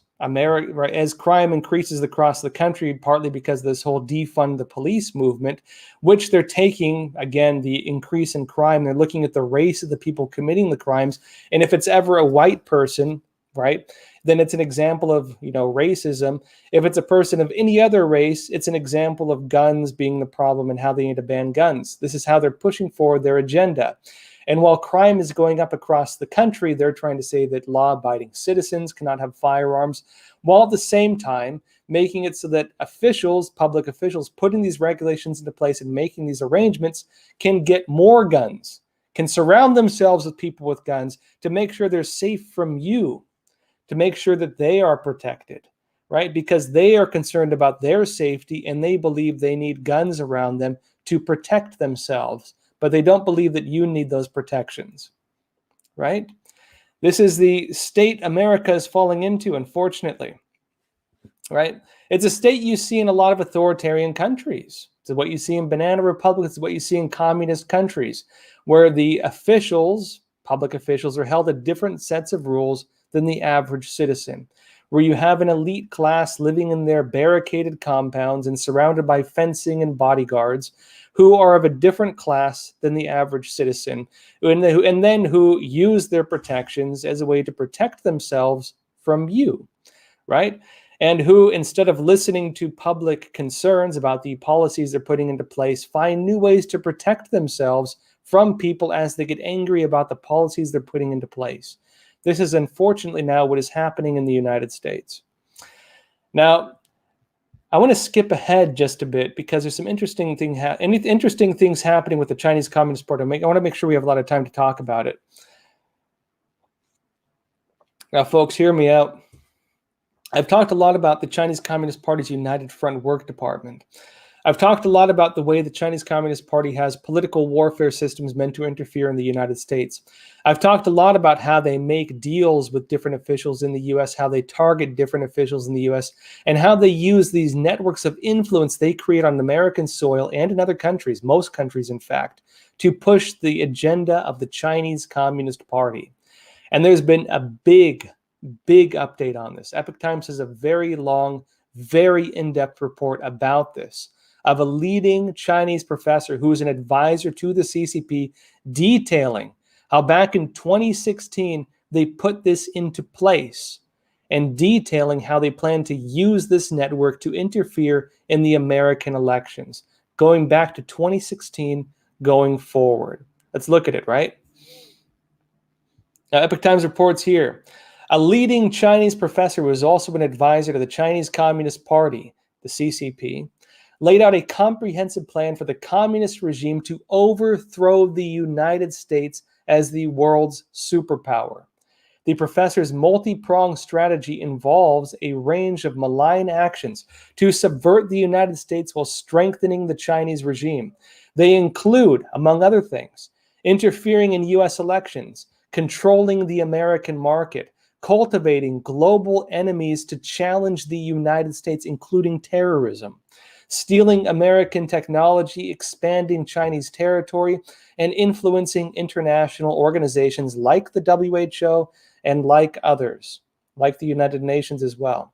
crime increases across the country, partly because of this whole defund the police movement, which they're taking, again, the increase in crime. They're looking at the race of the people committing the crimes. And if it's ever a white person, right, then it's an example of, racism. If it's a person of any other race, it's an example of guns being the problem and how they need to ban guns. This is how they're pushing forward their agenda. And while crime is going up across the country, they're trying to say that law-abiding citizens cannot have firearms, while at the same time making it so that public officials, putting these regulations into place and making these arrangements can get more guns, can surround themselves with people with guns to make sure they're safe from you, to make sure that they are protected, right? Because they are concerned about their safety and they believe they need guns around them to protect themselves, but they don't believe that you need those protections, right? This is the state America is falling into, unfortunately, right? It's a state you see in a lot of authoritarian countries. It's what you see in banana republics. It's what you see in communist countries, where the public officials, are held to different sets of rules than the average citizen, where you have an elite class living in their barricaded compounds and surrounded by fencing and bodyguards who are of a different class than the average citizen, and then who use their protections as a way to protect themselves from you, right? And who, instead of listening to public concerns about the policies they're putting into place, find new ways to protect themselves from people as they get angry about the policies they're putting into place. This is unfortunately now what is happening in the United States. Now, I want to skip ahead just a bit because there's some interesting things happening with the Chinese Communist Party. I want to make sure we have a lot of time to talk about it. Now, folks, hear me out. I've talked a lot about the Chinese Communist Party's United Front Work Department. I've talked a lot about the way the Chinese Communist Party has political warfare systems meant to interfere in the United States. I've talked a lot about how they make deals with different officials in the US, how they target different officials in the US, and how they use these networks of influence they create on American soil and in other countries, most countries in fact, to push the agenda of the Chinese Communist Party. And there's been a big update on this. Epoch Times has a very long, very in-depth report about this, of a leading Chinese professor who is an advisor to the CCP, detailing how back in 2016 they put this into place, and detailing how they plan to use this network to interfere in the American elections, going back to 2016, going forward. Let's look at it, right? Now, Epoch Times reports here, a leading Chinese professor who is also an advisor to the Chinese Communist Party, the CCP, laid out a comprehensive plan for the communist regime to overthrow the United States as the world's superpower. The professor's multi-pronged strategy involves a range of malign actions to subvert the United States while strengthening the Chinese regime. They include, among other things, interfering in U.S. elections, controlling the American market, cultivating global enemies to challenge the United States, including terrorism, stealing American technology, expanding Chinese territory, and influencing international organizations like the WHO and like others, like the United Nations as well.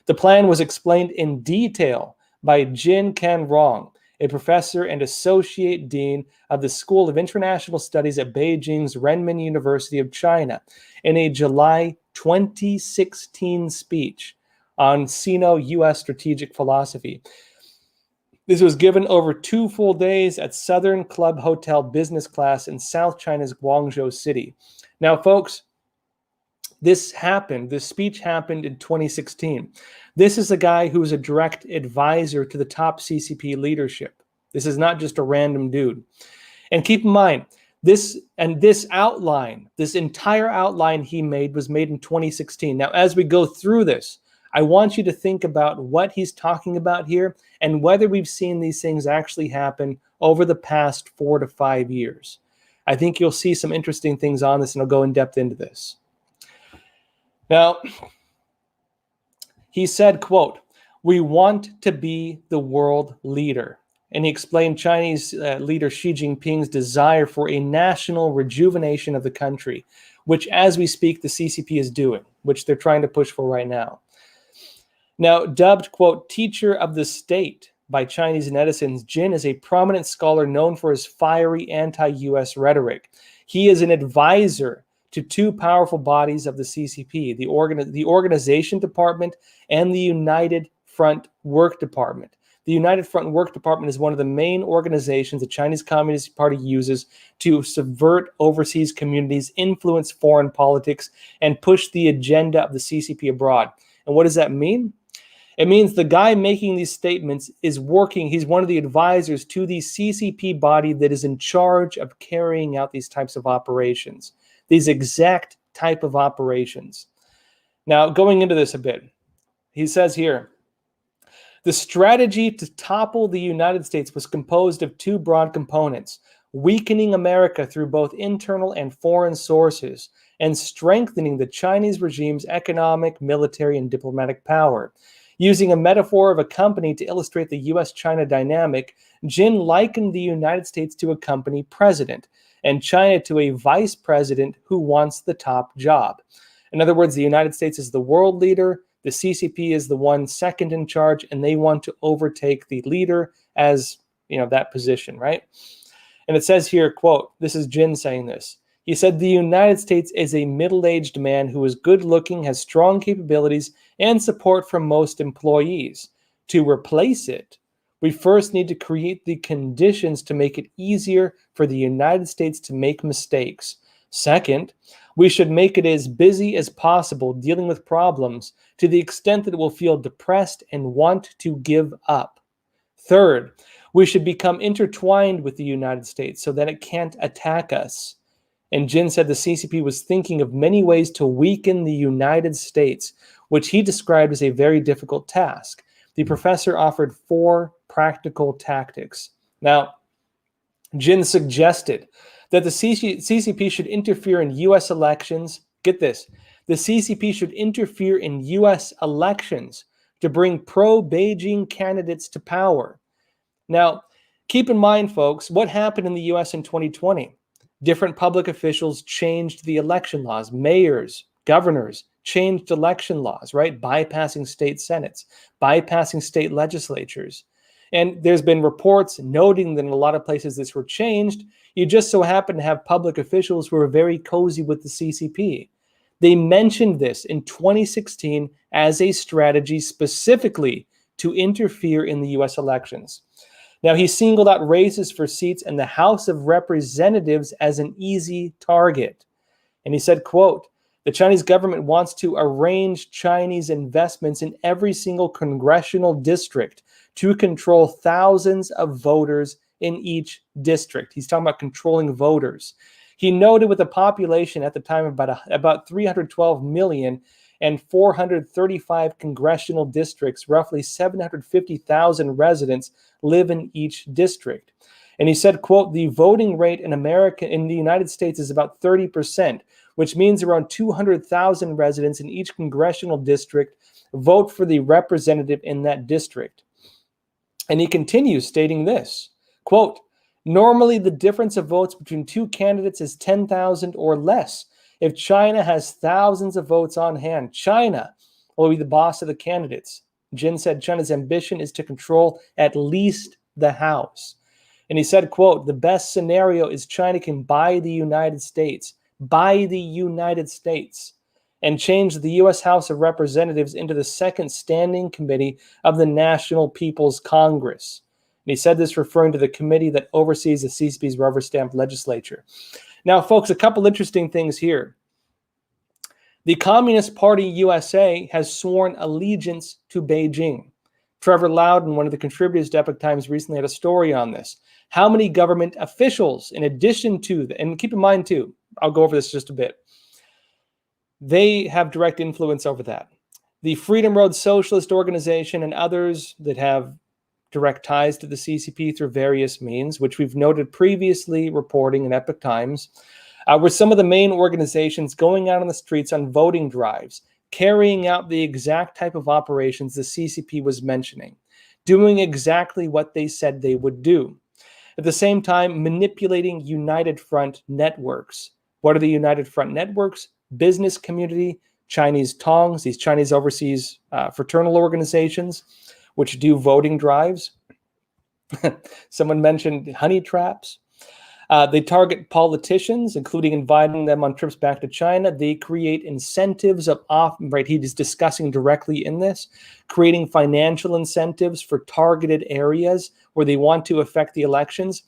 The plan was explained in detail by Jin Canrong, a professor and associate dean of the School of International Studies at Beijing's Renmin University of China, in a July 2016 speech on Sino-U.S. strategic philosophy. This was given over 2 full days at Southern Club Hotel business class in South China's Guangzhou city. Now, folks, this speech happened in 2016. This is a guy who is a direct advisor to the top CCP leadership. This is not just a random dude. And keep in mind, this entire outline he made was made in 2016. Now, as we go through this, I want you to think about what he's talking about here and whether we've seen these things actually happen over the past 4 to 5 years. I think you'll see some interesting things on this, and I'll go in depth into this. Now, he said, quote, "We want to be the world leader." And he explained Chinese leader Xi Jinping's desire for a national rejuvenation of the country, which as we speak, the CCP is doing, which they're trying to push for right now. Now, dubbed, quote, "teacher of the state" by Chinese netizens, Jin is a prominent scholar known for his fiery anti-US rhetoric. He is an advisor to 2 powerful bodies of the CCP, the Organization Department and the United Front Work Department. The United Front Work Department is one of the main organizations the Chinese Communist Party uses to subvert overseas communities, influence foreign politics, and push the agenda of the CCP abroad. And what does that mean? It means the guy making these statements is working, he's one of the advisors to the CCP body that is in charge of carrying out these types of operations, these exact type of operations. Now, going into this a bit, he says here, the strategy to topple the United States was composed of 2 broad components: weakening America through both internal and foreign sources, and strengthening the Chinese regime's economic, military, and diplomatic power. Using a metaphor of a company to illustrate the US-China dynamic, Jin likened the United States to a company president and China to a vice president who wants the top job. In other words, the United States is the world leader, the CCP is the one second in charge, and they want to overtake the leader as, that position, right? And it says here, quote, this is Jin saying this. He said, "The United States is a middle-aged man who is good-looking, has strong capabilities, and support from most employees. To replace it, we first need to create the conditions to make it easier for the United States to make mistakes. Second, we should make it as busy as possible dealing with problems to the extent that it will feel depressed and want to give up. Third, we should become intertwined with the United States so that it can't attack us." And Jin said the CCP was thinking of many ways to weaken the United States, which he described as a very difficult task. The professor offered 4 practical tactics. Now, Jin suggested that the CCP should interfere in U.S. elections. Get this. The CCP should interfere in U.S. elections to bring pro-Beijing candidates to power. Now, keep in mind, folks, what happened in the U.S. in 2020? Different public officials changed the election laws. Mayors, governors changed election laws, right? Bypassing state senates, bypassing state legislatures. And there's been reports noting that in a lot of places this were changed. You just so happen to have public officials who are very cozy with the CCP. They mentioned this in 2016 as a strategy specifically to interfere in the U.S. elections. Now, he singled out races for seats in the House of Representatives as an easy target. And he said, quote, "The Chinese government wants to arrange Chinese investments in every single congressional district to control thousands of voters in each district." He's talking about controlling voters. He noted with a population at the time of about 312 million and 435 congressional districts, roughly 750,000 residents live in each district. And he said, quote, "The voting rate in the United States is about 30%, which means around 200,000 residents in each congressional district vote for the representative in that district." And he continues stating this, quote, "Normally the difference of votes between two candidates is 10,000 or less. If China has thousands of votes on hand, China will be the boss of the candidates." Jin said China's ambition is to control at least the House. And he said, quote, "The best scenario is China can buy the United States, and change the U.S. House of Representatives into the second standing committee of the National People's Congress." And he said this referring to the committee that oversees the CCP's rubber-stamped legislature. Now, folks, a couple interesting things here. The Communist Party USA has sworn allegiance to Beijing. Trevor Loudon, one of the contributors to Epoch Times, recently had a story on this. How many government officials, in addition to, and keep in mind too, I'll go over this just a bit, they have direct influence over that. The Freedom Road Socialist Organization and others that have direct ties to the CCP through various means, which we've noted previously reporting in Epoch Times, were some of the main organizations going out on the streets on voting drives, carrying out the exact type of operations the CCP was mentioning, doing exactly what they said they would do. At the same time, manipulating United Front networks. What are the United Front networks? Business community, Chinese Tongs, these Chinese overseas fraternal organizations, which do voting drives. Someone mentioned honey traps. They target politicians, including inviting them on trips back to China. They create incentives right, he is discussing directly in this, creating financial incentives for targeted areas where they want to affect the elections.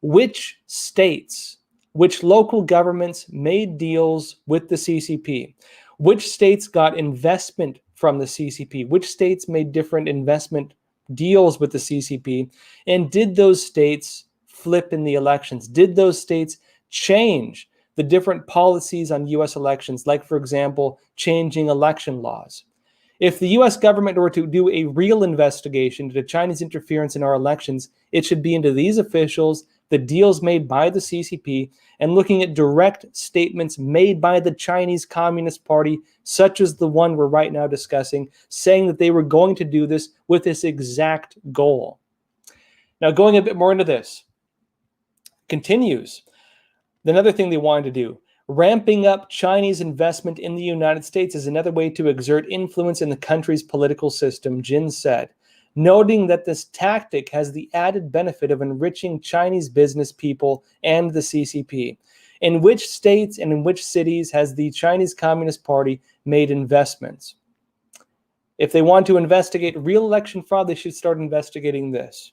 Which states, which local governments made deals with the CCP? Which states got investment from the CCP? Which states made different investment deals with the CCP? And did those states flip in the elections? Did those states change the different policies on U.S. elections, like, for example, changing election laws? If the U.S. government were to do a real investigation into Chinese interference in our elections, it should be into these officials, the deals made by the CCP, and looking at direct statements made by the Chinese Communist Party, such as the one we're right now discussing, saying that they were going to do this with this exact goal. Now, going a bit more into this, continues. Another thing they wanted to do, ramping up Chinese investment in the United States is another way to exert influence in the country's political system, Jin said, noting that this tactic has the added benefit of enriching Chinese business people and the CCP. In which states and in which cities has the Chinese Communist Party made investments? If they want to investigate real election fraud, they should start investigating this.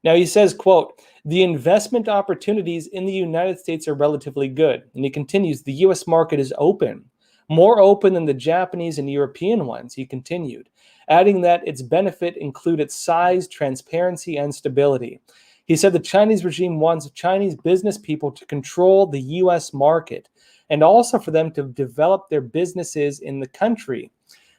Now, he says, quote, "The investment opportunities in the United States are relatively good." And he continues, "The U.S. market is open, more open than the Japanese and European ones," he continued, adding that its benefit include its size, transparency, and stability. He said the Chinese regime wants Chinese business people to control the U.S. market and also for them to develop their businesses in the country.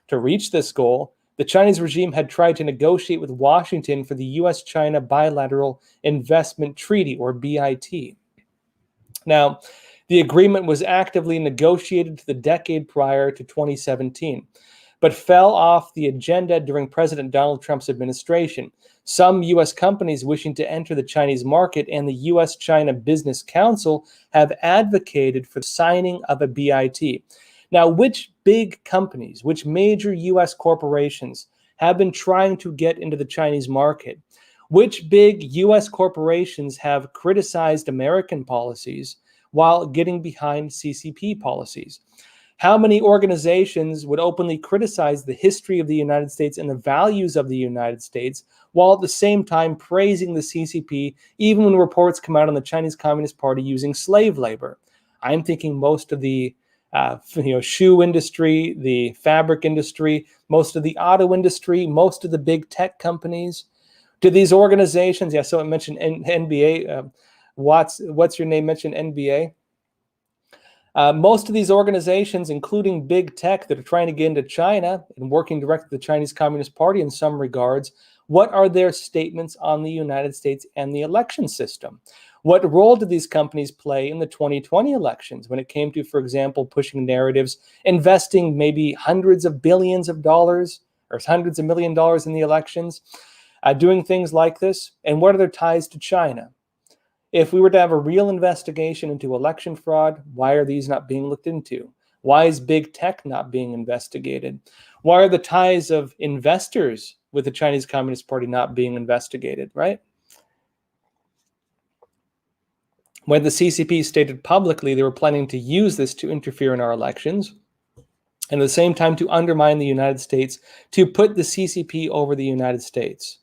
To reach this goal, The Chinese regime had tried to negotiate with Washington for the U.S.-China Bilateral Investment Treaty, or BIT. Now, the agreement was actively negotiated the decade prior to 2017, but fell off the agenda during President Donald Trump's administration. Some U.S. companies wishing to enter the Chinese market and the U.S.-China Business Council have advocated for the signing of a BIT. Now, which big companies, which major U.S. corporations have been trying to get into the Chinese market? Which big U.S. corporations have criticized American policies while getting behind CCP policies? How many organizations would openly criticize the history of the United States and the values of the United States while at the same time praising the CCP, even when reports come out on the Chinese Communist Party using slave labor? I'm thinking most of the shoe industry, the fabric industry, most of the auto industry, most of the big tech companies. Do these organizations, yeah, so I mentioned NBA, what's your name mentioned NBA? Most of these organizations, including big tech that are trying to get into China and working directly with the Chinese Communist Party in some regards, what are their statements on the United States and the election system? What role did these companies play in the 2020 elections when it came to, for example, pushing narratives, investing maybe hundreds of billions of dollars or hundreds of $1 million in the elections, doing things like this? And what are their ties to China? If we were to have a real investigation into election fraud, why are these not being looked into? Why is big tech not being investigated? Why are the ties of investors with the Chinese Communist Party not being investigated, right? When the CCP stated publicly they were planning to use this to interfere in our elections, and at the same time to undermine the United States, to put the CCP over the United States.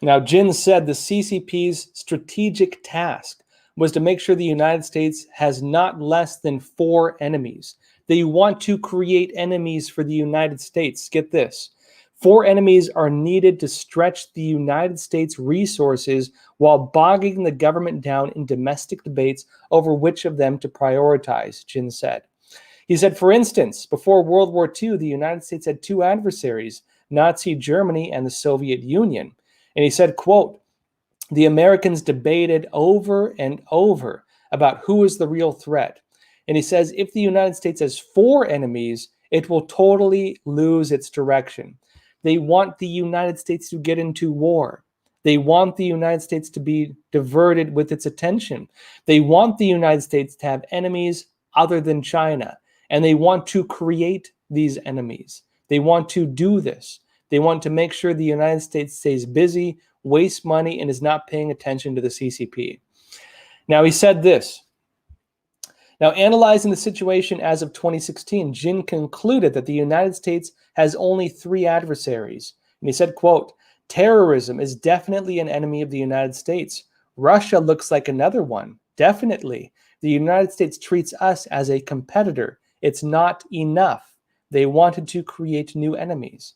Now, Jin said the CCP's strategic task was to make sure the United States has not less than 4 enemies. They want to create enemies for the United States. Get this. 4 enemies are needed to stretch the United States' resources while bogging the government down in domestic debates over which of them to prioritize, Jin said. He said, for instance, before World War II, the United States had 2 adversaries, Nazi Germany and the Soviet Union. And he said, quote, the Americans debated over and over about who is the real threat. And he says, if the United States has 4 enemies, it will totally lose its direction. They want the United States to get into war. They want the United States to be diverted with its attention. They want the United States to have enemies other than China. And they want to create these enemies. They want to do this. They want to make sure the United States stays busy, wastes money, and is not paying attention to the CCP. Now, he said this. Now, analyzing the situation as of 2016, Jin concluded that the United States has only 3 adversaries. And he said, quote, terrorism is definitely an enemy of the United States. Russia looks like another one. Definitely. The United States treats us as a competitor. It's not enough. They wanted to create new enemies.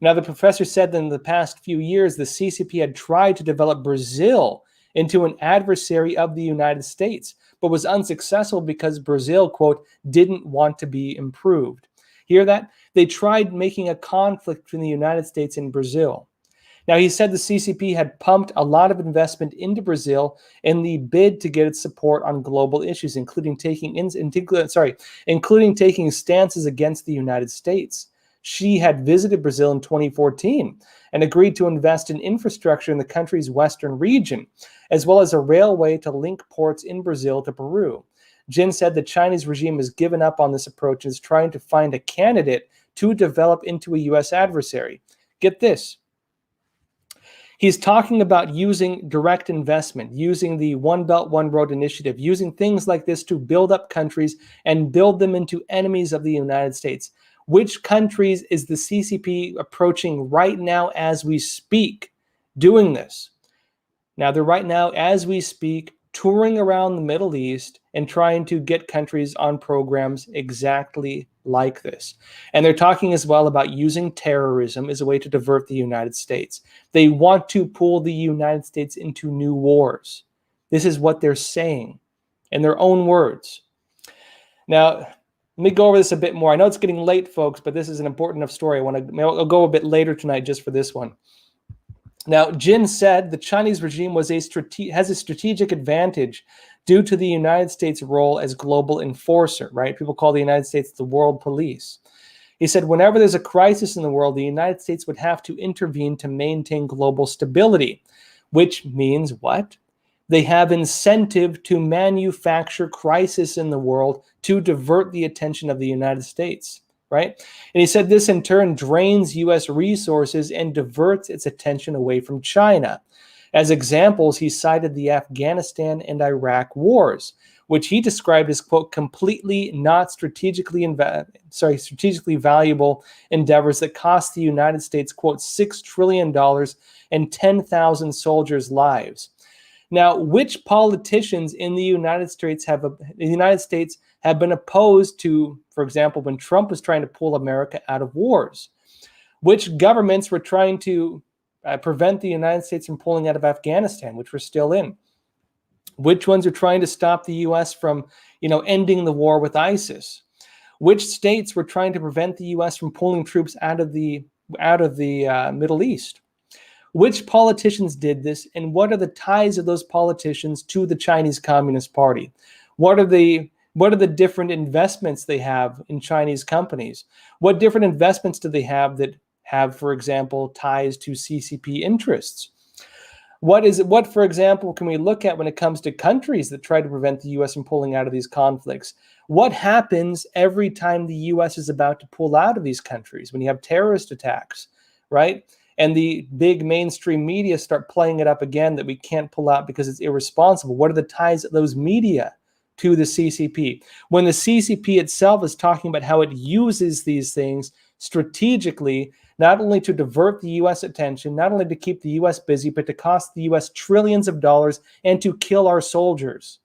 Now, the professor said that in the past few years, the CCP had tried to develop Brazil into an adversary of the United States, but was unsuccessful because Brazil, quote, didn't want to be improved. Hear that? They tried making a conflict between the United States and Brazil. Now, he said the CCP had pumped a lot of investment into Brazil in the bid to get its support on global issues, including taking stances against the United States. She had visited Brazil in 2014 and agreed to invest in infrastructure in the country's western region, as well as a railway to link ports in Brazil to Peru. Jin said the Chinese regime has given up on this approach and is trying to find a candidate to develop into a U.S. adversary. Get this. He's talking about using direct investment, using the One Belt, One Road initiative, using things like this to build up countries and build them into enemies of the United States. Which countries is the CCP approaching right now as we speak doing this? Now, they're right now, as we speak, touring around the Middle East and trying to get countries on programs exactly like this. And they're talking as well about using terrorism as a way to divert the United States. They want to pull the United States into new wars. This is what they're saying in their own words. Now, Let me go over this a bit more. I know it's getting late, folks, but this is an important enough story. I'll go a bit later tonight just for this one. Now, Jin said the Chinese regime has a strategic advantage due to the United States' role as global enforcer, right? People call the United States the world police. He said whenever there's a crisis in the world, the United States would have to intervene to maintain global stability, which means what? They have incentive to manufacture crisis in the world to divert the attention of the United States, right? And he said this in turn drains U.S. resources and diverts its attention away from China. As examples, he cited the Afghanistan and Iraq wars, which he described as, quote, completely not strategically valuable endeavors that cost the United States, quote, $6 trillion and 10,000 soldiers' lives. Now, which politicians in the United States have been opposed to, for example, when Trump was trying to pull America out of wars? Which governments were trying to prevent the United States from pulling out of Afghanistan, which we're still in? Which ones are trying to stop the U.S. from, ending the war with ISIS? Which states were trying to prevent the U.S. from pulling troops out of the Middle East? Which politicians did this, and what are the ties of those politicians to the Chinese Communist Party? What are the different investments they have in Chinese companies? What different investments do they have that have, for example, ties to CCP interests? What, for example, can we look at when it comes to countries that try to prevent the U.S. from pulling out of these conflicts? What happens every time the U.S. is about to pull out of these countries when you have terrorist attacks, right? And the big mainstream media start playing it up again that we can't pull out because it's irresponsible. What are the ties of those media to the CCP? When the CCP itself is talking about how it uses these things strategically, not only to divert the U.S. attention, not only to keep the U.S. busy, but to cost the U.S. trillions of dollars and to kill our soldiers.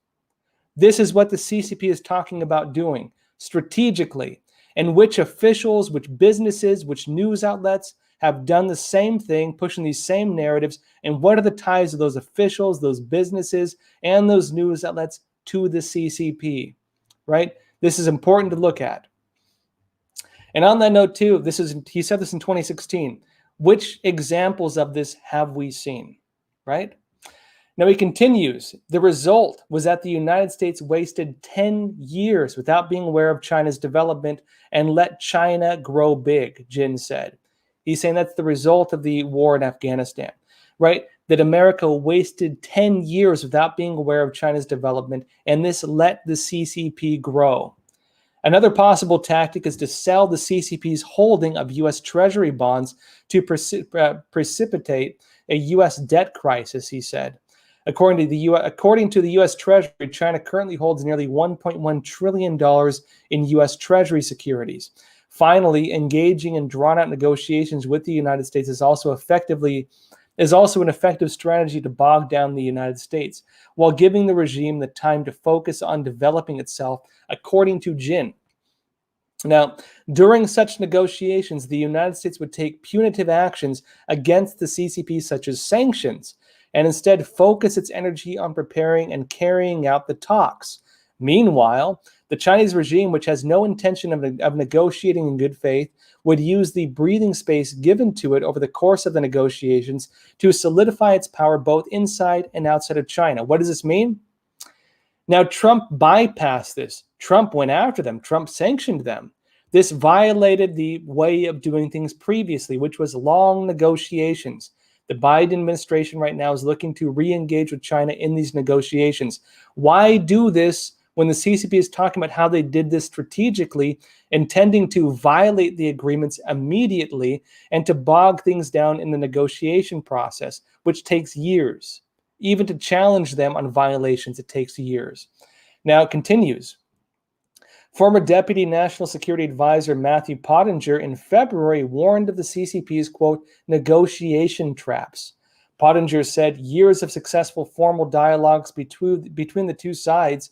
This is what the CCP is talking about doing strategically. And which officials, which businesses, which news outlets have done the same thing, pushing these same narratives, and what are the ties of those officials, those businesses, and those news outlets to the CCP, right? This is important to look at. And on that note, too, he said this in 2016. Which examples of this have we seen, right? Now he continues, the result was that the United States wasted 10 years without being aware of China's development and let China grow big, Jin said. He's saying that's the result of the war in Afghanistan, right? That America wasted 10 years without being aware of China's development, and this let the CCP grow. Another possible tactic is to sell the CCP's holding of U.S. Treasury bonds to precipitate a U.S. debt crisis, he said. According to the U.S. Treasury, China currently holds nearly $1.1 trillion in U.S. Treasury securities. Finally, engaging in drawn-out negotiations with the United States is also an effective strategy to bog down the United States, while giving the regime the time to focus on developing itself, according to Jin. Now, during such negotiations, the United States would take punitive actions against the CCP, such as sanctions, and instead focus its energy on preparing and carrying out the talks. Meanwhile, the Chinese regime, which has no intention of negotiating in good faith, would use the breathing space given to it over the course of the negotiations to solidify its power both inside and outside of China. What does this mean? Now, Trump bypassed this. Trump went after them. Trump sanctioned them. This violated the way of doing things previously, which was long negotiations. The Biden administration right now is looking to re-engage with China in these negotiations. Why do this when the CCP is talking about how they did this strategically, intending to violate the agreements immediately and to bog things down in the negotiation process, which takes years? Even to challenge them on violations, it takes years. Now it continues. Former Deputy National Security Advisor Matthew Pottinger in February warned of the CCP's, quote, negotiation traps. Pottinger said years of successful formal dialogues between the two sides,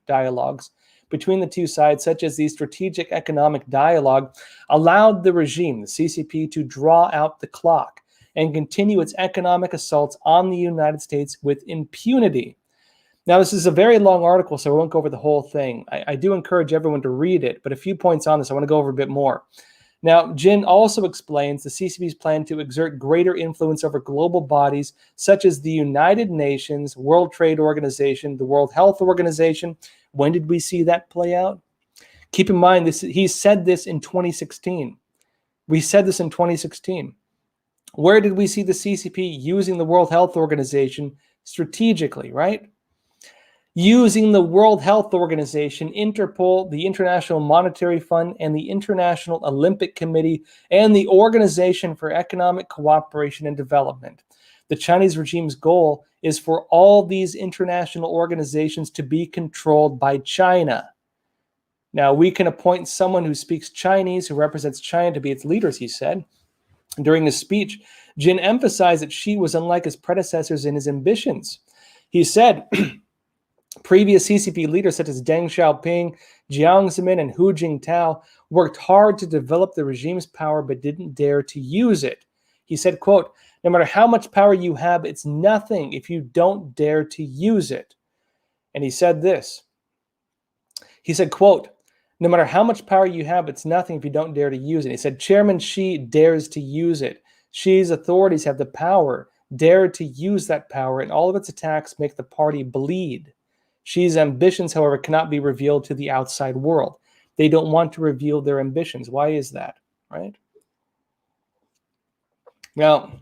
dialogues between the two sides, such as the Strategic Economic Dialogue, allowed the regime, the CCP, to draw out the clock and continue its economic assaults on the United States with impunity. Now, this is a very long article, so I won't go over the whole thing. I do encourage everyone to read it, but a few points on this, I want to go over a bit more. Now, Jin also explains the CCP's plan to exert greater influence over global bodies such as the United Nations, World Trade Organization, the World Health Organization. When did we see that play out? Keep in mind, he said this in 2016. We said this in 2016. Where did we see the CCP using the World Health Organization strategically, right? Using the World Health Organization, Interpol, the International Monetary Fund, and the International Olympic Committee, and the Organization for Economic Cooperation and Development. The Chinese regime's goal is for all these international organizations to be controlled by China. Now, we can appoint someone who speaks Chinese, who represents China, to be its leaders, he said. During his speech, Jin emphasized that Xi was unlike his predecessors in his ambitions. He said, previous CCP leaders such as Deng Xiaoping, Jiang Zemin, and Hu Jintao worked hard to develop the regime's power but didn't dare to use it. He said, quote, no matter how much power you have, it's nothing if you don't dare to use it. And he said this. He said, quote, no matter how much power you have, it's nothing if you don't dare to use it. He said, Chairman Xi dares to use it. Xi's authorities have the power, dare to use that power, and all of its attacks make the party bleed. Xi's ambitions, however, cannot be revealed to the outside world. They don't want to reveal their ambitions. Why is that, right? Now,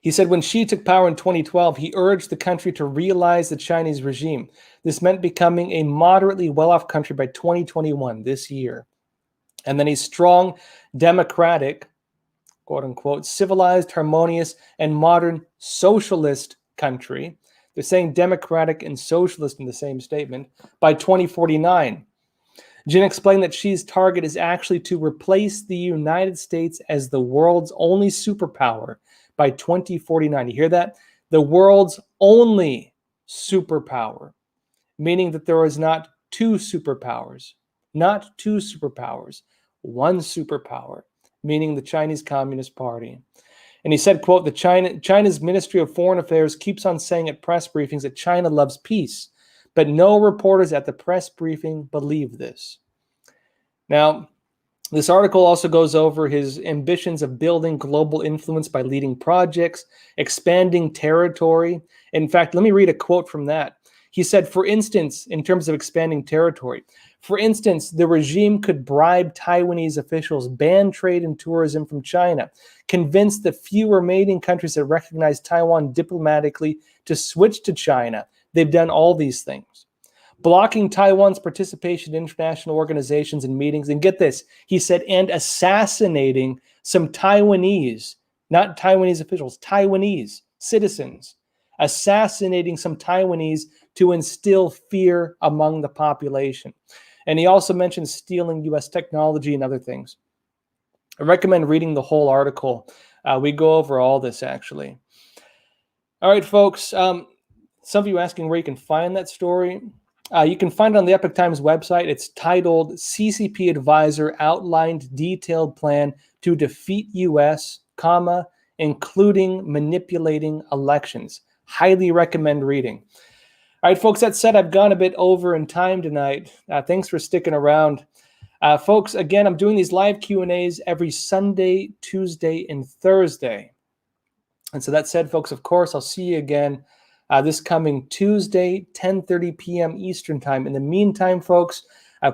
he said when Xi took power in 2012, he urged the country to realize the Chinese regime. This meant becoming a moderately well-off country by 2021, this year. And then a strong, democratic, quote-unquote, civilized, harmonious, and modern socialist country. They're saying democratic and socialist in the same statement, by 2049. Jin explained that Xi's target is actually to replace the United States as the world's only superpower by 2049. You hear that? The world's only superpower, meaning that there is not two superpowers, one superpower, meaning the Chinese Communist Party. And he said, quote, China's Ministry of Foreign Affairs keeps on saying at press briefings that China loves peace, but no reporters at the press briefing believe this. Now, this article also goes over his ambitions of building global influence by leading projects, expanding territory. In fact, let me read a quote from that. He said, for instance, in terms of expanding territory, for instance, the regime could bribe Taiwanese officials, ban trade and tourism from China, convince the few remaining countries that recognize Taiwan diplomatically to switch to China. They've done all these things. Blocking Taiwan's participation in international organizations and meetings. And get this, he said, and assassinating some Taiwanese, not Taiwanese officials, Taiwanese citizens, assassinating some Taiwanese to instill fear among the population. And he also mentioned stealing U.S. technology and other things. I recommend reading the whole article. We go over all this, actually. All right, folks. Some of you asking where you can find that story. You can find it on the Epoch Times website. It's titled CCP Advisor Outlined Detailed Plan to Defeat U.S., including Manipulating Elections. Highly recommend reading. All right, folks, that said, I've gone a bit over in time tonight. Thanks for sticking around. Folks, again, I'm doing these live Q&As every Sunday, Tuesday, and Thursday. And so that said, folks, of course, I'll see you again this coming Tuesday, 10:30 p.m. Eastern Time. In the meantime, folks,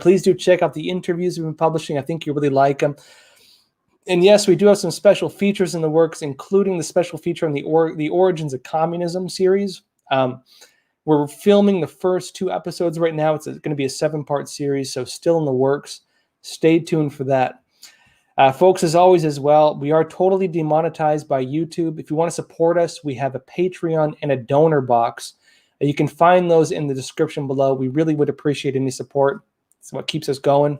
please do check out the interviews we've been publishing. I think you really like them. And yes, we do have some special features in the works, including the special feature on the Origins of Communism series. We're filming the first 2 episodes right now. It's going to be a 7-part series, so still in the works. Stay tuned for that. Folks, as always as well, we are totally demonetized by YouTube. If you want to support us, we have a Patreon and a donor box. You can find those in the description below. We really would appreciate any support. It's what keeps us going.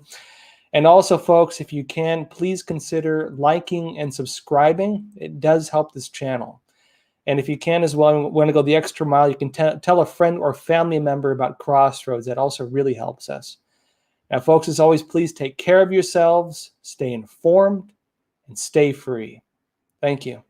And also, folks, if you can, please consider liking and subscribing. It does help this channel. And if you can as well, want to go the extra mile, you can tell a friend or family member about Crossroads. That also really helps us. Now, folks, as always, please take care of yourselves, stay informed, and stay free. Thank you.